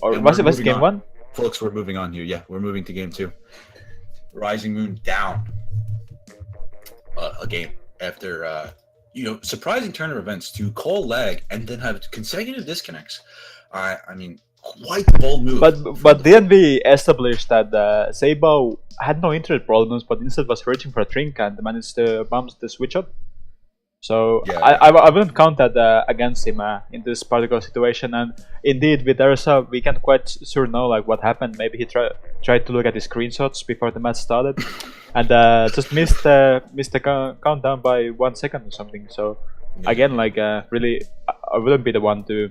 Or And was we're it moving game on. 1? Folks, we're moving on here. Yeah, we're moving to game 2. Rising Moon down a game after surprising turn of events to call lag and then have consecutive disconnects. I mean, quite the bold move. But then we established that Sabo had no internet problems, but instead was reaching for a drink and managed to bounce the switch up. So Yeah. I wouldn't count that against him in this particular situation. And indeed, with Ursa, we can't quite sure know like what happened. Maybe he tried to look at his screenshots before the match started, and just missed the countdown by 1 second or something. So again, like really, I wouldn't be the one to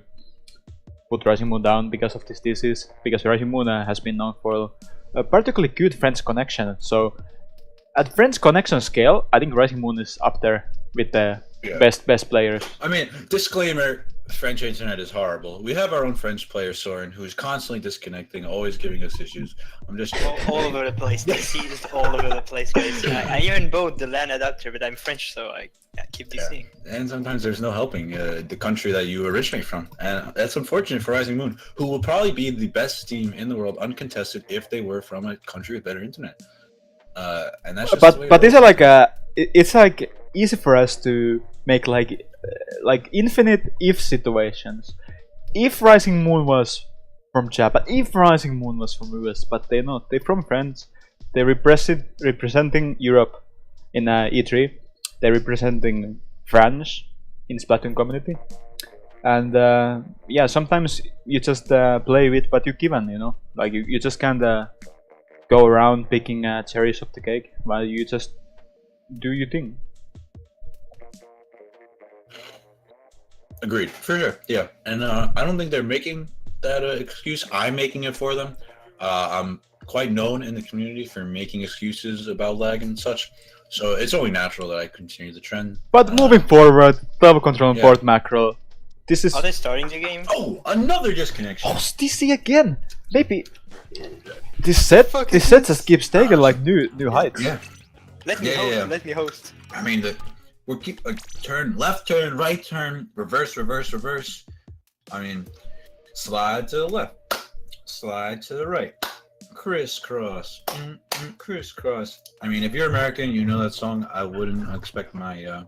put Rising Moon down because of this disease, because Rising Moon has been known for a particularly good French connection. So at French connection scale, I think Rising Moon is up there with the best players. I mean, disclaimer: French internet is horrible. We have our own French player, Soren, who is constantly disconnecting, always giving us issues. I'm just All over the place. DC is all over the place, guys. I even bought the LAN adapter, but I'm French, so I keep DCing. And sometimes there's no helping the country that you originate from, and that's unfortunate for Rising Moon, who will probably be the best team in the world, uncontested, if they were from a country with better internet. And that's just the way But it these is. are like it's like easy for us to make like infinite if situations. If Rising Moon was from Japan, if Rising Moon was from US, but they're not. They're from France. They're representing Europe in E3. They're representing France in Splatoon community. And yeah, sometimes you just play with what you're given, you know. Like you just can't go around picking cherries off the cake while you just do your thing. Agreed, for sure. Yeah, and I don't think they're making that excuse. I'm making it for them. I'm quite known in the community for making excuses about lag and such, so it's only natural that I continue the trend. But moving forward, double control and port macro. This is. Are they starting the game? Oh, another disconnection. Oh, DC again! Maybe this set just keeps taking like new heights. Yeah. Let me host. Let me host. I mean, we'll keep turn left, turn right, turn reverse, reverse, reverse. I mean, slide to the left, slide to the right, crisscross, crisscross. I mean, if you're American, you know that song. I wouldn't expect my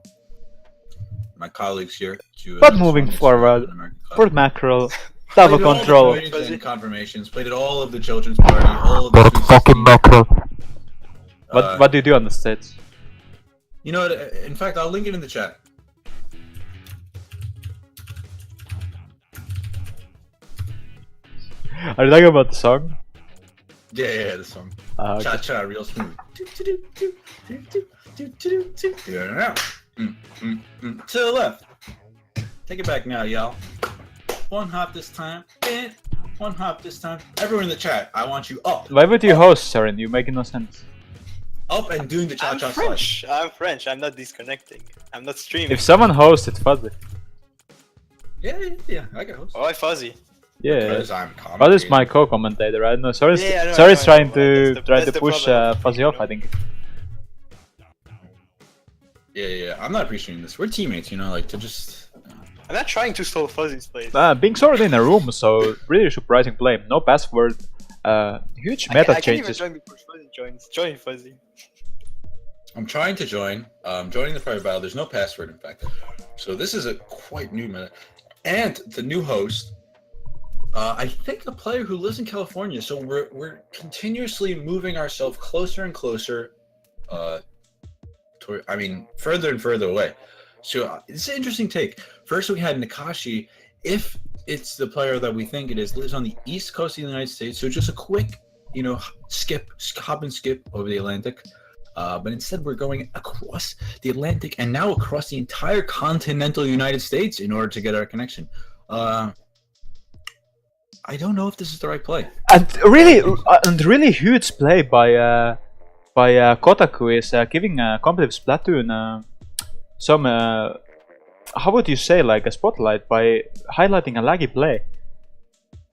my colleagues here to. But moving forward, port macro, double control. And confirmations. Played at all of the children's party. All of the fucking macro. What do you do on the stage? You know what? In fact, I'll link it in the chat. Are you talking about the song? Yeah, the song. Okay. Cha cha, real smooth. Yeah. To the left. Take it back now, y'all. One hop this time. One hop this time. Everyone in the chat, I want you up. Why would you host, Soren? You're making no sense. Up and doing the cha-cha I'm slide. French. I'm French. I'm not disconnecting. I'm not streaming. If someone hosts, it's fuzzy. Yeah, I got host. Oh, fuzzy. Yeah. Because I'm commentating. But it's my co-commentator, right? No, Soren's Yeah, I know, Soren's I know, trying I to know. try That's to the push problem. fuzzy off, I think. Yeah. I'm not appreciating this. We're teammates, you know, like to just. I'm not trying to stall fuzzy's place. Being sorted in a room, so really surprising play. No password. Huge meta I can't even changes. join before fuzzy joins. Join fuzzy. I'm trying to join. I'm joining the private battle. There's no password, in fact. So this is a quite new minute. And the new host, I think a player who lives in California. So we're continuously moving ourselves closer and closer, further and further away. So it's an interesting take. First, we had Nakashi. If it's the player that we think it is, lives on the east coast of the United States. So just a quick, hop and skip over the Atlantic. But instead, we're going across the Atlantic and now across the entire continental United States in order to get our connection. I don't know if this is the right play. And really huge play by Kotaku is giving competitive Splatoon some how would you say, like a spotlight by highlighting a laggy play,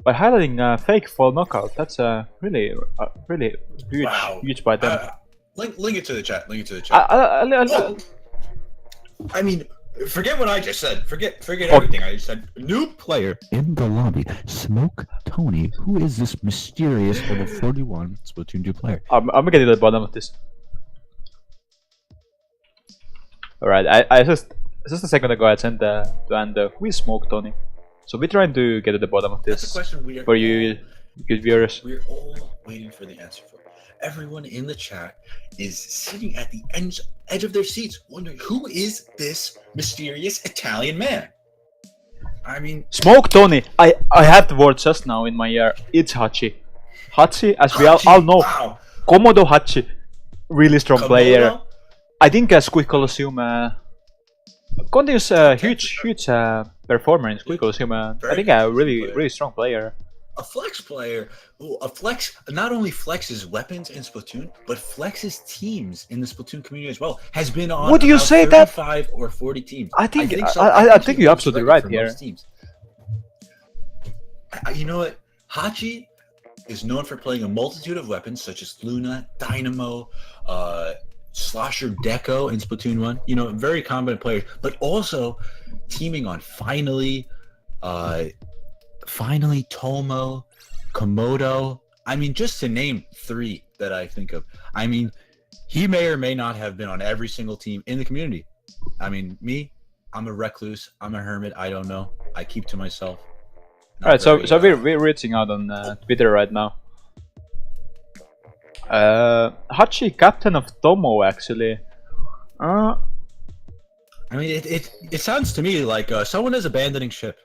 by highlighting a fake fall knockout. That's really huge by them. Link it to the chat. I mean, forget what I just said. Forget everything I just said. New player in the lobby, Smoke Tony. Who is this mysterious level 41 Splatoon 2 player? I'm gonna get to the bottom of this. Alright, I just a second ago I sent to Ando, who is Smoke Tony? So we're trying to get to the bottom of this. That's a question for you good viewers. We're all waiting for the answer for it. Everyone in the chat is sitting at the edge of their seats wondering, who is this mysterious Italian man? I mean, Smoke Tony. I have the word just now in my ear. It's Hachi. Hachi, as we all know. Wow. Komodo Hachi. Really strong Komodo? player. I think Squid Colosseum continues huge performer in Squid Colosseum. I think a really strong player. A flex player, not only flexes weapons in Splatoon, but flexes teams in the Splatoon community as well. Has been on Would you say that? 35 or 40 teams. I think so. I think you're absolutely right here. Teams. You know what? Hachi is known for playing a multitude of weapons such as Luna, Dynamo, Slosher Deco in Splatoon 1. You know, very competent players, but also teaming on Finally, Tomo, Komodo. I mean, just to name 3 that I think of. I mean, he may or may not have been on every single team in the community. I mean, I'm a recluse. I'm a hermit. I don't know. I keep to myself. Alright, so we're reaching out on Twitter right now. Hachi, captain of Tomo, actually. I mean, it sounds to me like someone is abandoning ship.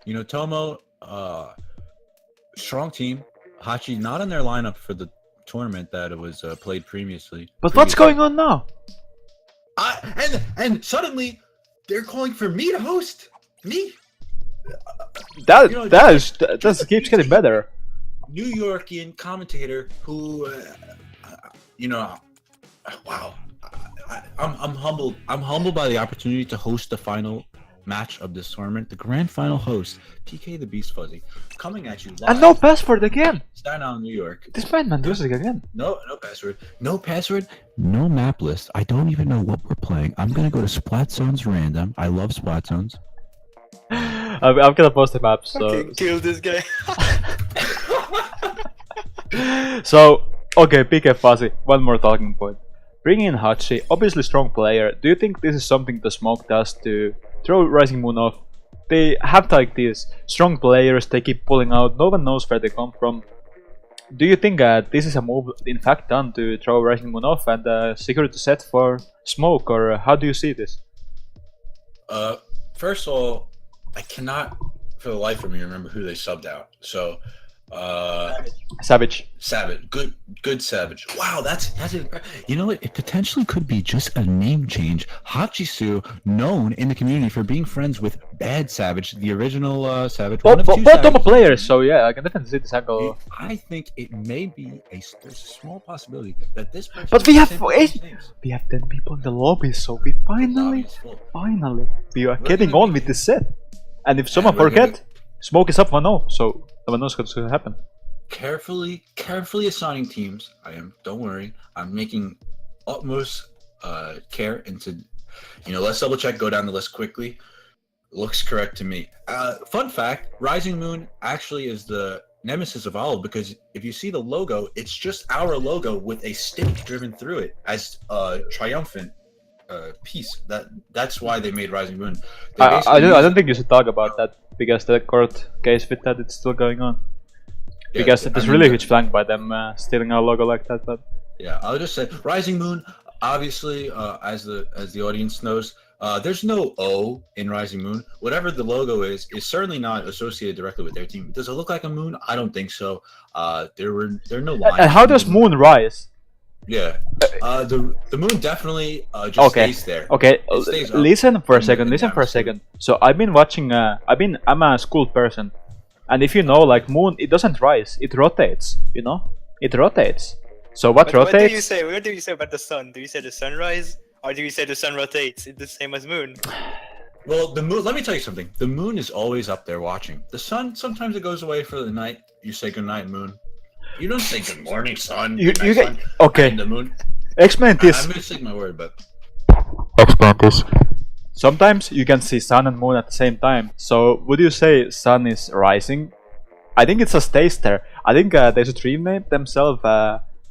You know, Tomo, strong team. Hachi not in their lineup for the tournament that it was played previously. But what's going on now? And suddenly they're calling for me to host me. That keeps getting better. New Yorkian commentator who, wow, I'm humbled. I'm humbled by the opportunity to host the final match of this tournament. The grand final host, PK the Beast Fuzzy, coming at you live. And no password again. Staten Island, New York. This man does it again. No password. No password. No map list. I don't even know what we're playing. I'm gonna go to Splat Zones random. I love Splat Zones. I'm gonna post the map. So okay, kill this guy. So, okay, PK Fuzzy, one more talking point. Bringing in Hachi, obviously strong player. Do you think this is something the Smoke does to throw Rising Moon off? They have like these strong players, they keep pulling out, no one knows where they come from. Do you think this is a move in fact done to throw Rising Moon off and security set for Smoke, or how do you see this? First of all, I cannot for the life of me remember who they subbed out. So Savage. Good Savage. Wow, that's you know what? It potentially could be just a name change. Hachisu, known in the community for being friends with Bad Savage, the original Savage. Both Tomo players, so yeah, I can definitely see this angle. I think it may be there's a small possibility that this person. But we have 10 people in the lobby, so we finally we are getting on with this set. And if someone forget, Smoke is up 1-0, so no one knows what's going to happen. Carefully assigning teams. Don't worry. I'm making utmost care into, let's double check, go down the list quickly. Looks correct to me. Fun fact, Rising Moon actually is the Nemesis evolved because if you see the logo, it's just our logo with a stake driven through it as a triumphant piece. That's why they made Rising Moon. I don't think you should talk about that because the court case with that it's still going on. Yeah, Because it is really a huge flank by them stealing our logo like that. But yeah, I'll just say Rising Moon. Obviously, as the audience knows, there's no O in Rising Moon. Whatever the logo is certainly not associated directly with their team. Does it look like a moon? I don't think so. There are no lines. and how does Moon rise? Yeah, the moon definitely just stays there. Okay, It stays up listen for a in second. the Listen for a atmosphere. second. So I've been watching. I'm a school person, and if you know, like Moon, it doesn't rise. It rotates. You know, it rotates. So what rotates? What do you say? What do you say about the sun? Do you say the sunrise, or do you say the sun rotates? It's the same as moon. Well, the moon. Let me tell you something. The moon is always up there watching. The sun sometimes it goes away for the night. You say good night, moon. You don't say good morning, sun. You good night, get sun, okay. and the moon. Explain this. I'm missing my word, but Explain this. Sometimes you can see sun and moon at the same time. So would you say sun is rising? I think it just stays there. I think they should rename themselves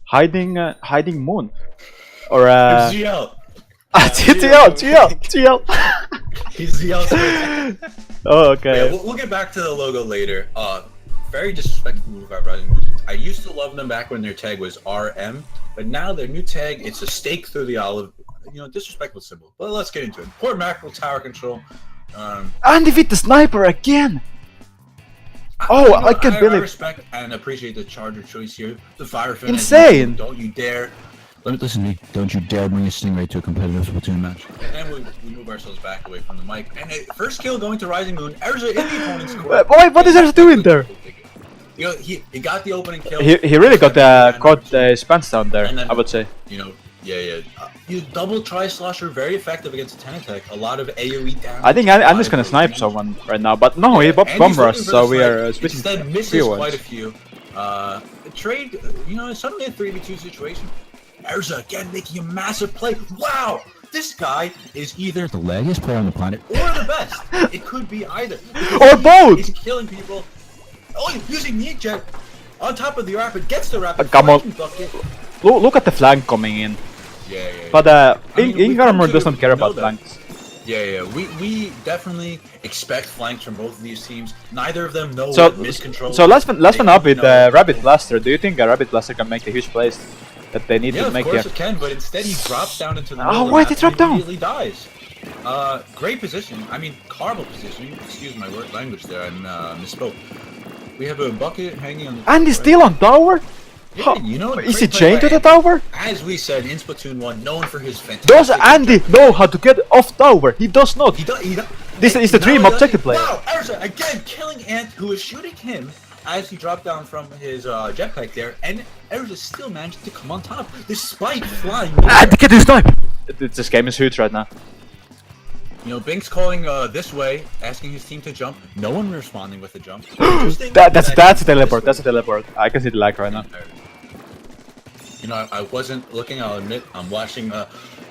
hiding moon or ZL. GL. He's ZL. Oh, okay. Yeah, we'll get back to the logo later. Very disrespectful move by Rising Moon. I used to love them back when their tag was RM, but now their new tag, it's a stake through the olive. Disrespectful symbol. But let's get into it. Poor macro tower control. And defeat the sniper again. I can't I believe. respect and appreciate the charger choice here. The fire fin. Insane. Don't you dare. Listen to me. Don't you dare bring a Stingray to a competitive Splatoon match. And then we move ourselves back away from the mic. And first kill going to Rising Moon. Erza in the opponent's court. Boy, what is Erza doing there? He got the opening kill. He really got caught his pants down there. And then, I would say. You double tri-slosher, very effective against a 10 attack. A lot of AoE damage. I think I'm just gonna snipe someone right now, but no, he popped bomb rush, so we are switching. Instead, misses quite a few. Trade, suddenly a 3v2 situation. Erza again making a massive play. Wow! This guy is either the laggiest player on the planet or the best. It could be either. Or both! He's killing people. Oh, using Neat Jet on top of the rapid. Gets the rapid. Come on. Bucket. Look at the flank coming in. Yeah. But Ingarmor to doesn't care about know that. flanks. Yeah. We definitely expect flanks from both of these teams. Neither of them know So what miscontrol. so last one up with Rabbit Blaster. Do you think a Rabbit Blaster can make the huge plays that they need Yeah, to of make course here? it can, but instead he drops down into the Oh, middle of the why map did he drop and down? immediately dies. Great position. I mean, horrible positioning. Excuse my word language there. I misspoke. We have a bucket hanging on the. And he's still on tower? Yeah, Is he great play chained by to the Andy. tower? As we said in Splatoon 1, known for his fantastic. Does Andy know how to get off tower? He does not. He does. This is the dream objective player. Wow, Erza again killing Ant, who was shooting him as he dropped down from his jetpack there, and Erza still managed to come on top despite flying. Andy, get his snipe! This game is huge right now. Bink's calling this way, asking his team to jump. No one responding with a jump. That's a teleport. That's a teleport. I can see the lag right now. I wasn't looking. I'll admit, I'm watching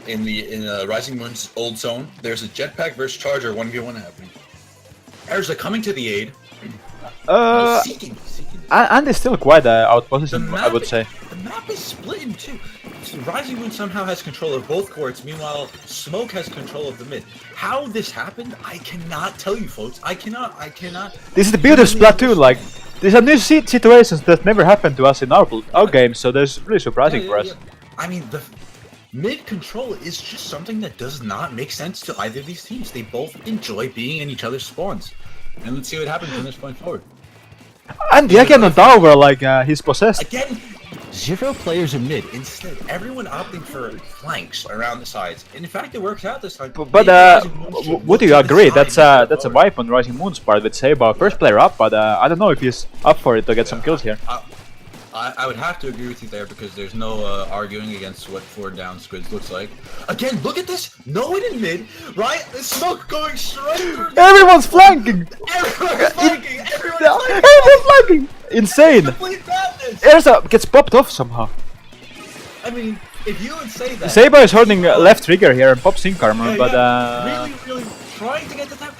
in the Rising Moon's old zone. There's a jetpack versus charger 1v1 happening. Erza coming to the aid. Seeking. Andy's still quite outpositioned, I would say. The map is split in two. Rising Moon somehow has control of both courts, meanwhile Smoke has control of the mid. How this happened, I cannot tell you, folks. I cannot. This is the beauty of Splatoon, like, these are new situations that never happened to us in our game, so that's really surprising for us. Yeah. I mean, the mid control is just something that does not make sense to either of these teams. They both enjoy being in each other's spawns. And let's see what happens from this point forward. Andy again on tower, like, he's possessed. Again, 0 players in mid. Instead, everyone opting for flanks around the sides. And in fact, it works out this time. But would you agree? That's a vibe on Rising Moon's part with Seba, first player up, but I don't know if he's up for it to get some kills here. I would have to agree with you there because there's no arguing against what 4 down squids looks like. Again, look at this! No one in mid, right? The Smoke going straight through. Everyone's flanking! Everyone's flanking! Everyone's flanking! Insane! Complete madness! Erza gets popped off somehow. I mean, if you would say that. Seba is holding left trigger here and pops sync armor, but really trying to get the tap.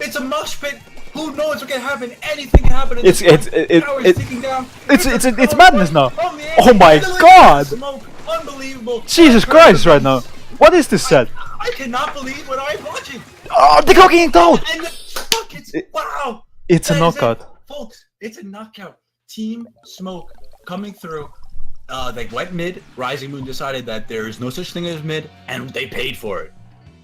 It's a mosh pit. Who knows what can happen? Anything can happen. In It's this ticking down. it's madness now. From the Oh my end, god! Smoke. Unbelievable. Jesus Christ! Right now, what is this set? I cannot believe what I'm watching. Oh, the cooking it out! And the fuck, wow. It's a That is knockout. it, folks. It's a knockout. Team Smoke coming through. They went mid. Rising Moon decided that there is no such thing as mid, and they paid for it.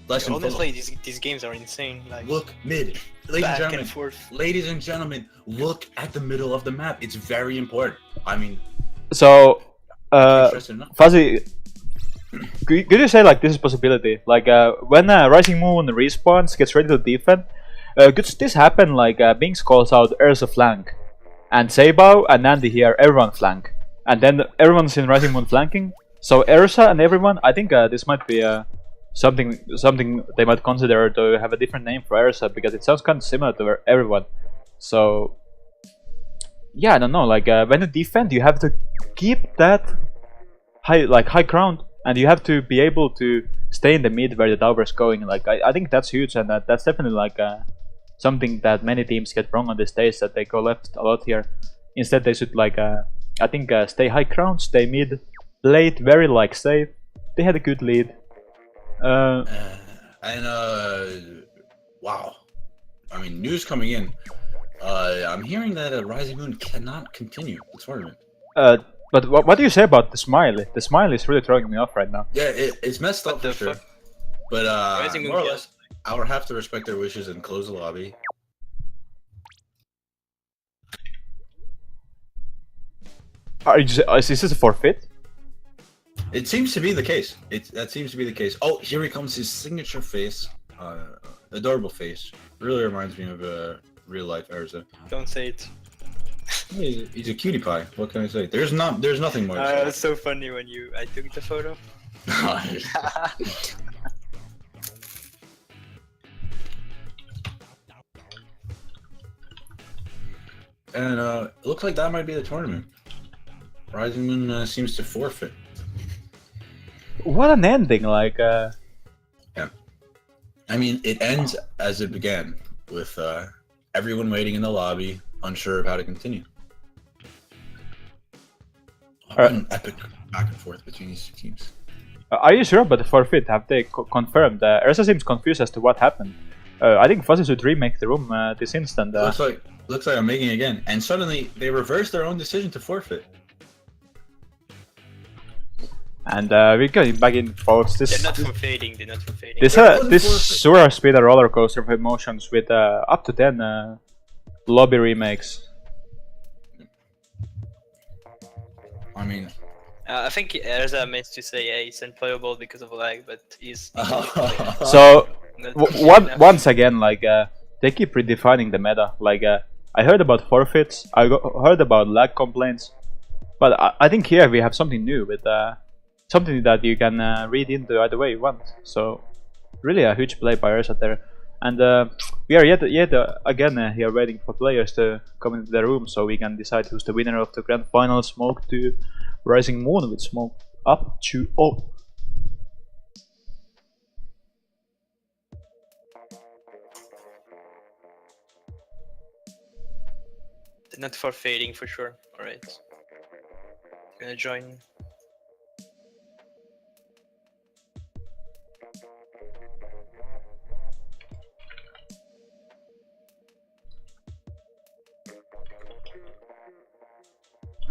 Lesson Honestly, these games are insane. Like, look mid, ladies and back gentlemen. and forth. Ladies and gentlemen, look at the middle of the map. It's very important. I mean, So, interesting enough. Fuzzy, could you say like this is possibility? Like when Rising Moon respawns, gets ready to defend, could this happen? Like Binks calls out Ursa flank, and Sabao and Andy here everyone flank, and then everyone's in Rising Moon flanking. So Ursa and everyone, I think this might be something they might consider to have a different name for Ursa because it sounds kind of similar to everyone. So yeah, I don't know. Like when you defend, you have to keep that high ground, and you have to be able to stay in the mid where the tower's going. Like I think that's huge, and that's definitely like something that many teams get wrong on this stage, that they go left a lot here. Instead, they should like I think stay high ground, stay mid, play it very like safe. They had a good lead. Wow. I mean, news coming in. I'm hearing that Rising Moon cannot continue the tournament. But what do you say about the smiley? The smiley is really throwing me off right now. Yeah, it's messed up for sure. But Rising Moon, more or less, I would have to respect their wishes and close the lobby. Is this a forfeit? It seems to be the case. That seems to be the case. Oh, here he comes, his signature face. Adorable face. Really reminds me of real life Ursa. Don't say it. He's a cutie pie. What can I say? There's nothing more to say. It's so funny when I took the photo. And it looks like that might be the tournament. Rising Moon seems to forfeit. What an ending! Like yeah. I mean, it ends as it began, with everyone waiting in the lobby, unsure of how to continue. An epic back and forth between these two teams. Are you sure about the forfeit? Have they confirmed? Ursa seems confused as to what happened. I think Fuzzy should remake the room this instant. Looks like I'm making it again, and suddenly they reversed their own decision to forfeit. And we're going back in, folks. They're not forfeiting. They're not forfeiting. This sure has been a roller coaster of emotions with up to 10 lobby remakes. I mean, I think Erza meant to say, yeah, he's unplayable because of lag, but he's. So once again, like they keep redefining the meta. Like I heard about forfeits, heard about lag complaints, but I think here we have something new with something that you can read into either way you want. So really a huge play by Ursa there, and we are yet again here waiting for players to come into the room so we can decide who's the winner of the grand final. Smoke to Rising Moon with Smoke up 2-0. They're not forfeiting for sure. Alright. Gonna join.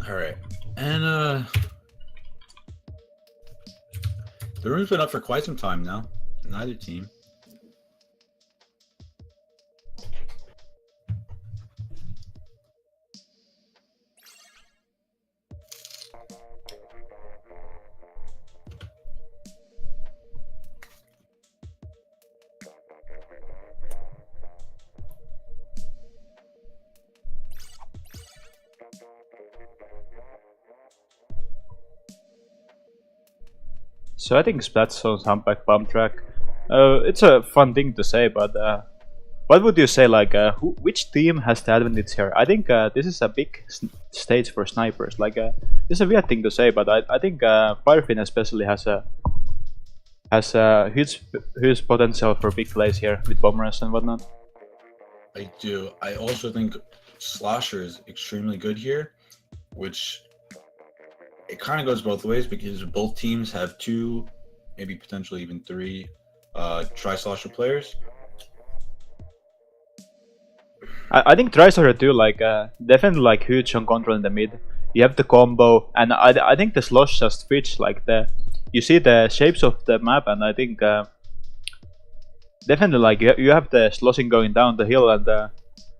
alright. And the room's been up for quite some time now. Neither team. So I think Splatzone's humpback bump track. It's a fun thing to say, but what would you say? Like, which team has the advantage here? I think this is a big stage for snipers. Like, this is a weird thing to say, but I think Firefin especially has a huge potential for big plays here with bombers and whatnot. I do. I also think Slosher is extremely good here, which it kind of goes both ways because both teams have 2, maybe potentially even 3 Tri-Slosher players. I think Tri-Slosher too, like definitely like huge on control in the mid. You have the combo, and I think the slosh just fits like you see the shapes of the map, and I think definitely like you have the sloshing going down the hill, and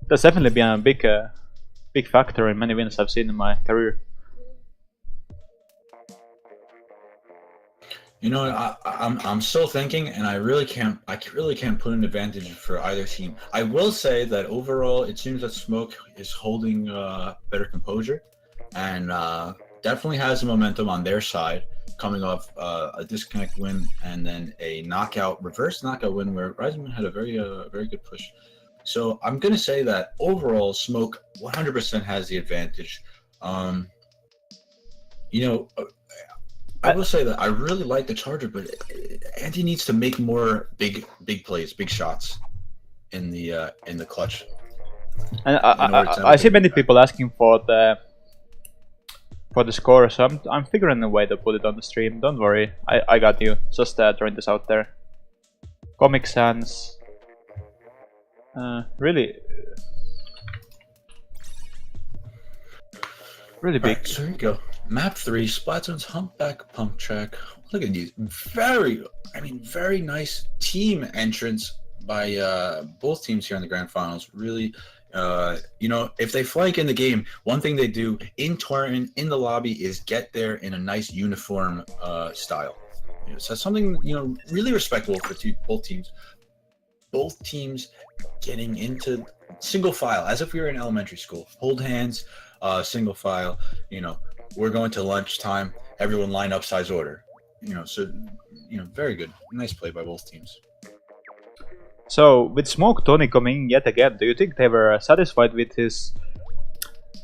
that's definitely been a big factor in many wins I've seen in my career. You know, I'm still thinking, and I really can't put an advantage for either team. I will say that overall, it seems that Smoke is holding better composure, and definitely has the momentum on their side, coming off a disconnect win and then a reverse knockout win where Rising had a very good push. So I'm gonna say that overall, Smoke 100% has the advantage. You know. I will say that I really like the Charger, but Andy needs to make more big plays, big shots in the clutch. And I see many people asking for the score, so I'm figuring a way to put it on the stream. Don't worry, I got you. Just throwing this out there. Comic Sans, really big. Right, so here you go. Map 3, Splatoon's Humpback Pump Track. Look at these very nice team entrance by both teams here in the grand finals. Really, you know, if they flank in the game, one thing they do in tournament in the lobby is get there in a nice uniform style. You know, so that's something, you know, really respectable for both teams. Both teams getting into single file as if we were in elementary school. Hold hands, single file. You know. We're going to lunchtime. Everyone line up size order. You know, so very good. Nice play by both teams. So with Smoke Tony coming yet again, do you think they were satisfied with his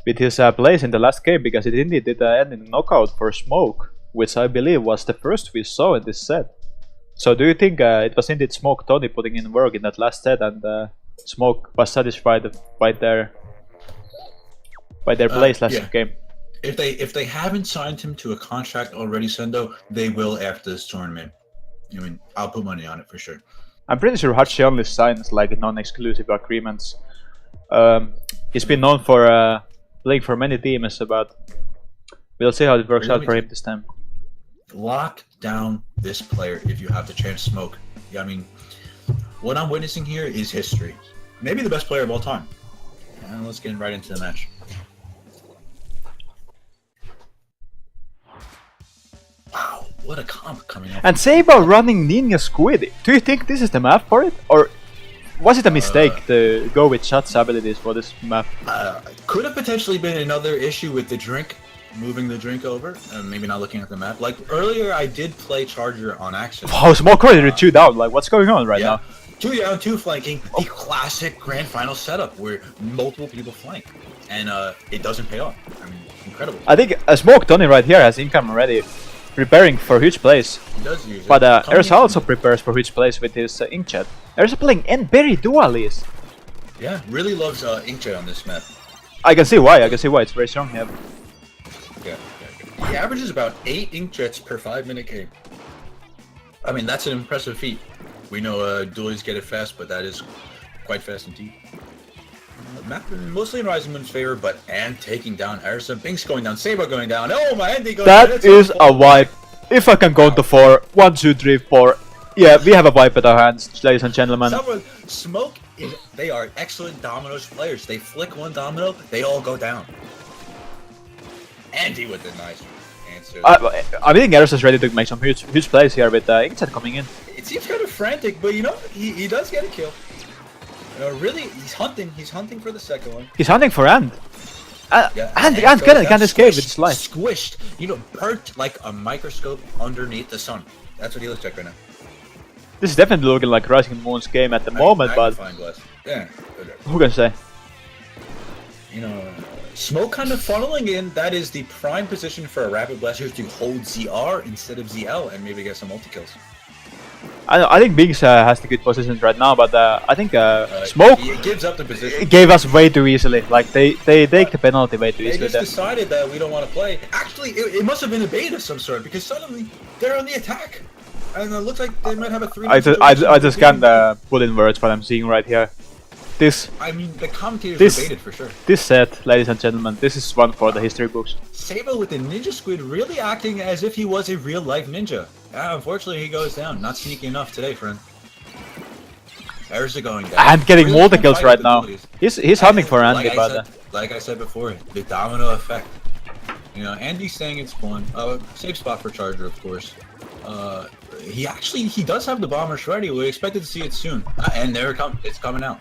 plays in the last game? Because it indeed did end in knockout for Smoke, which I believe was the first we saw in this set. So do you think it was indeed Smoke Tony putting in work in that last set, and Smoke was satisfied by their plays last game? If they haven't signed him to a contract already, Sendou, they will after this tournament. I mean, I'll put money on it for sure. I'm pretty sure Hachi only signs like non-exclusive agreements. He's been known for playing for many teams, but we'll see how it works out for him this time. Lock down this player if you have the chance to Smoke. I mean, what I'm witnessing here is history. Maybe the best player of all time. And let's get right into the match. Wow, what a comp coming up. And say about running Ninja Squid. Do you think this is the map for it? Or was it a mistake to go with Shot's abilities for this map? Could have potentially been another issue with the drink, moving the drink over, and maybe not looking at the map. Like earlier, I did play Charger on accident. Wow, Smoke ready to 2 down. Like, what's going on right now? 2 down, 2 flanking. The classic grand final setup where multiple people flank, and it doesn't pay off. I mean, incredible. I think Smoke Tony right here has income already. Preparing for huge plays. He does use it. But Ersa also prepares for huge plays with his Inkjet. Ersa playing very dualies. Yeah, really loves Inkjet on this map. I can see why. It's very strong here. Yeah. He averages about 8 Inkjets per 5-minute game. I mean, that's an impressive feat. We know dualies get it fast, but that is quite fast indeed. Map mostly in Rising Moon's favor, and taking down Ersa. Binks going down, Saber going down. Oh, my Andy goes down. That is a wipe. If I can go to 4. 1, 2, 3, 4. Yeah, we have a wipe at our hands, ladies and gentlemen. Smoke, they are excellent dominoes players. They flick one domino, they all go down. Andy with a nice answer. I think Ersa's ready to make some huge plays here with Inkjet coming in. It seems kind of frantic, but you know, he does get a kill. Really, he's hunting for the second one. He's hunting for Ant. And can't escape with his life. Squished, burnt like a microscope underneath the sun. That's what he looks like right now. This is definitely looking like Rising Moon's game at the moment, but yeah, who can say? Smoke kind of funneling in. That is the prime position for a Rapid Blaster to hold ZR instead of ZL and maybe get some multi-kills. I think Biggs has the good positions right now, but I think Smoke He gives up the position. gave us way too easily. Like they take the penalty way too They easily. just decided that we don't want to play. Actually, it must have been a bait of some sort because suddenly they're on the attack, and it looks like they might have a 3. I just can't put in words what I'm seeing right here. This. I mean, the commentators This- were baited for sure. This set, ladies and gentlemen, this is one for the history books. Sable with the ninja squid really acting as if he was a real life ninja. Unfortunately, he goes down. Not sneaky enough today, friend. There's the going down. And getting Really multi fun kills fight right with now. abilities. He's hunting for Like Andy, I but said- like I said before, the domino effect. You know, Andy's staying in spawn. Safe spot for Charger, of course. He does have the bombers ready. We expected to see it soon, and there it comes. It's coming out.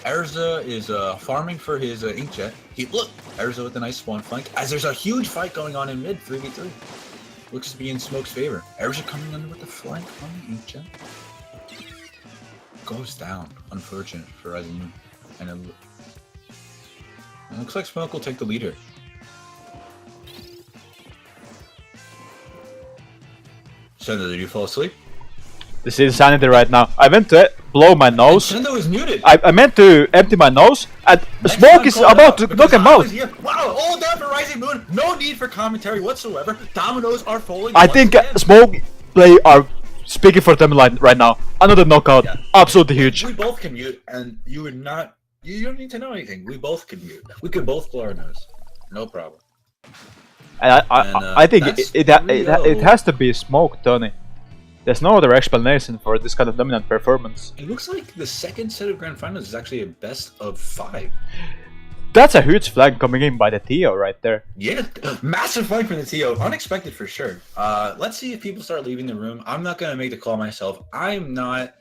Erza is farming for his inkjet. Look, Erza with a nice spawn flank. As there's a huge fight going on in mid, 3v3. Looks to be in Smoke's favor. Erza coming under with the flank on the inkjet. Goes down. Unfortunate for Rising Moon. And it looks like Smoke will take the leader. Sendou, did you fall asleep? this is insanity right now. I went to blow my nose. Sendou is muted. I meant to empty my nose, and Next Smoke one is called about out, to because knock him I out. was here. Wow, all down for Rising Moon. No need for commentary whatsoever. Dominoes are falling. I once think again. Smoke play are speaking for them right now. Another knockout, Yeah. absolutely huge. We both can mute, and you would not. You don't need to know anything. We both can mute. We could both blow our nose. No problem. And I think that's it has to be Smoke, Tony. There's no other explanation for this kind of dominant performance. It looks like the second set of grand finals is actually a best of 5. That's a huge flag coming in by the Tio right there. Yeah, massive fight for the TO. Unexpected for sure. Let's see if people start leaving the room. I'm not gonna make the call myself. I'm not.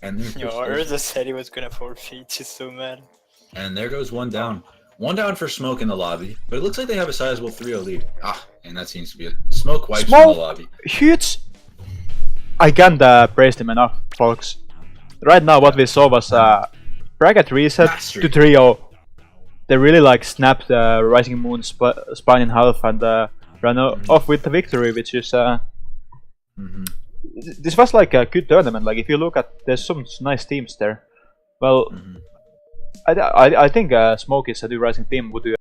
And there's Yo, Urza said he was gonna forfeit. He's so mad. And there goes one down. One down for Smoke in the lobby, but it looks like they have a sizable 3-0 lead. And that seems to be it. Smoke wipes Smoke. from the lobby. Huge. I can't praise him enough, folks. Right now, what we saw was bracket reset Mastery. to 3-0. They really like snapped Rising Moon spine in half and ran off with the victory, which is this was like a good tournament. Like if you look at, there's some nice teams there. Well, I think Smoke is a new Rising team would do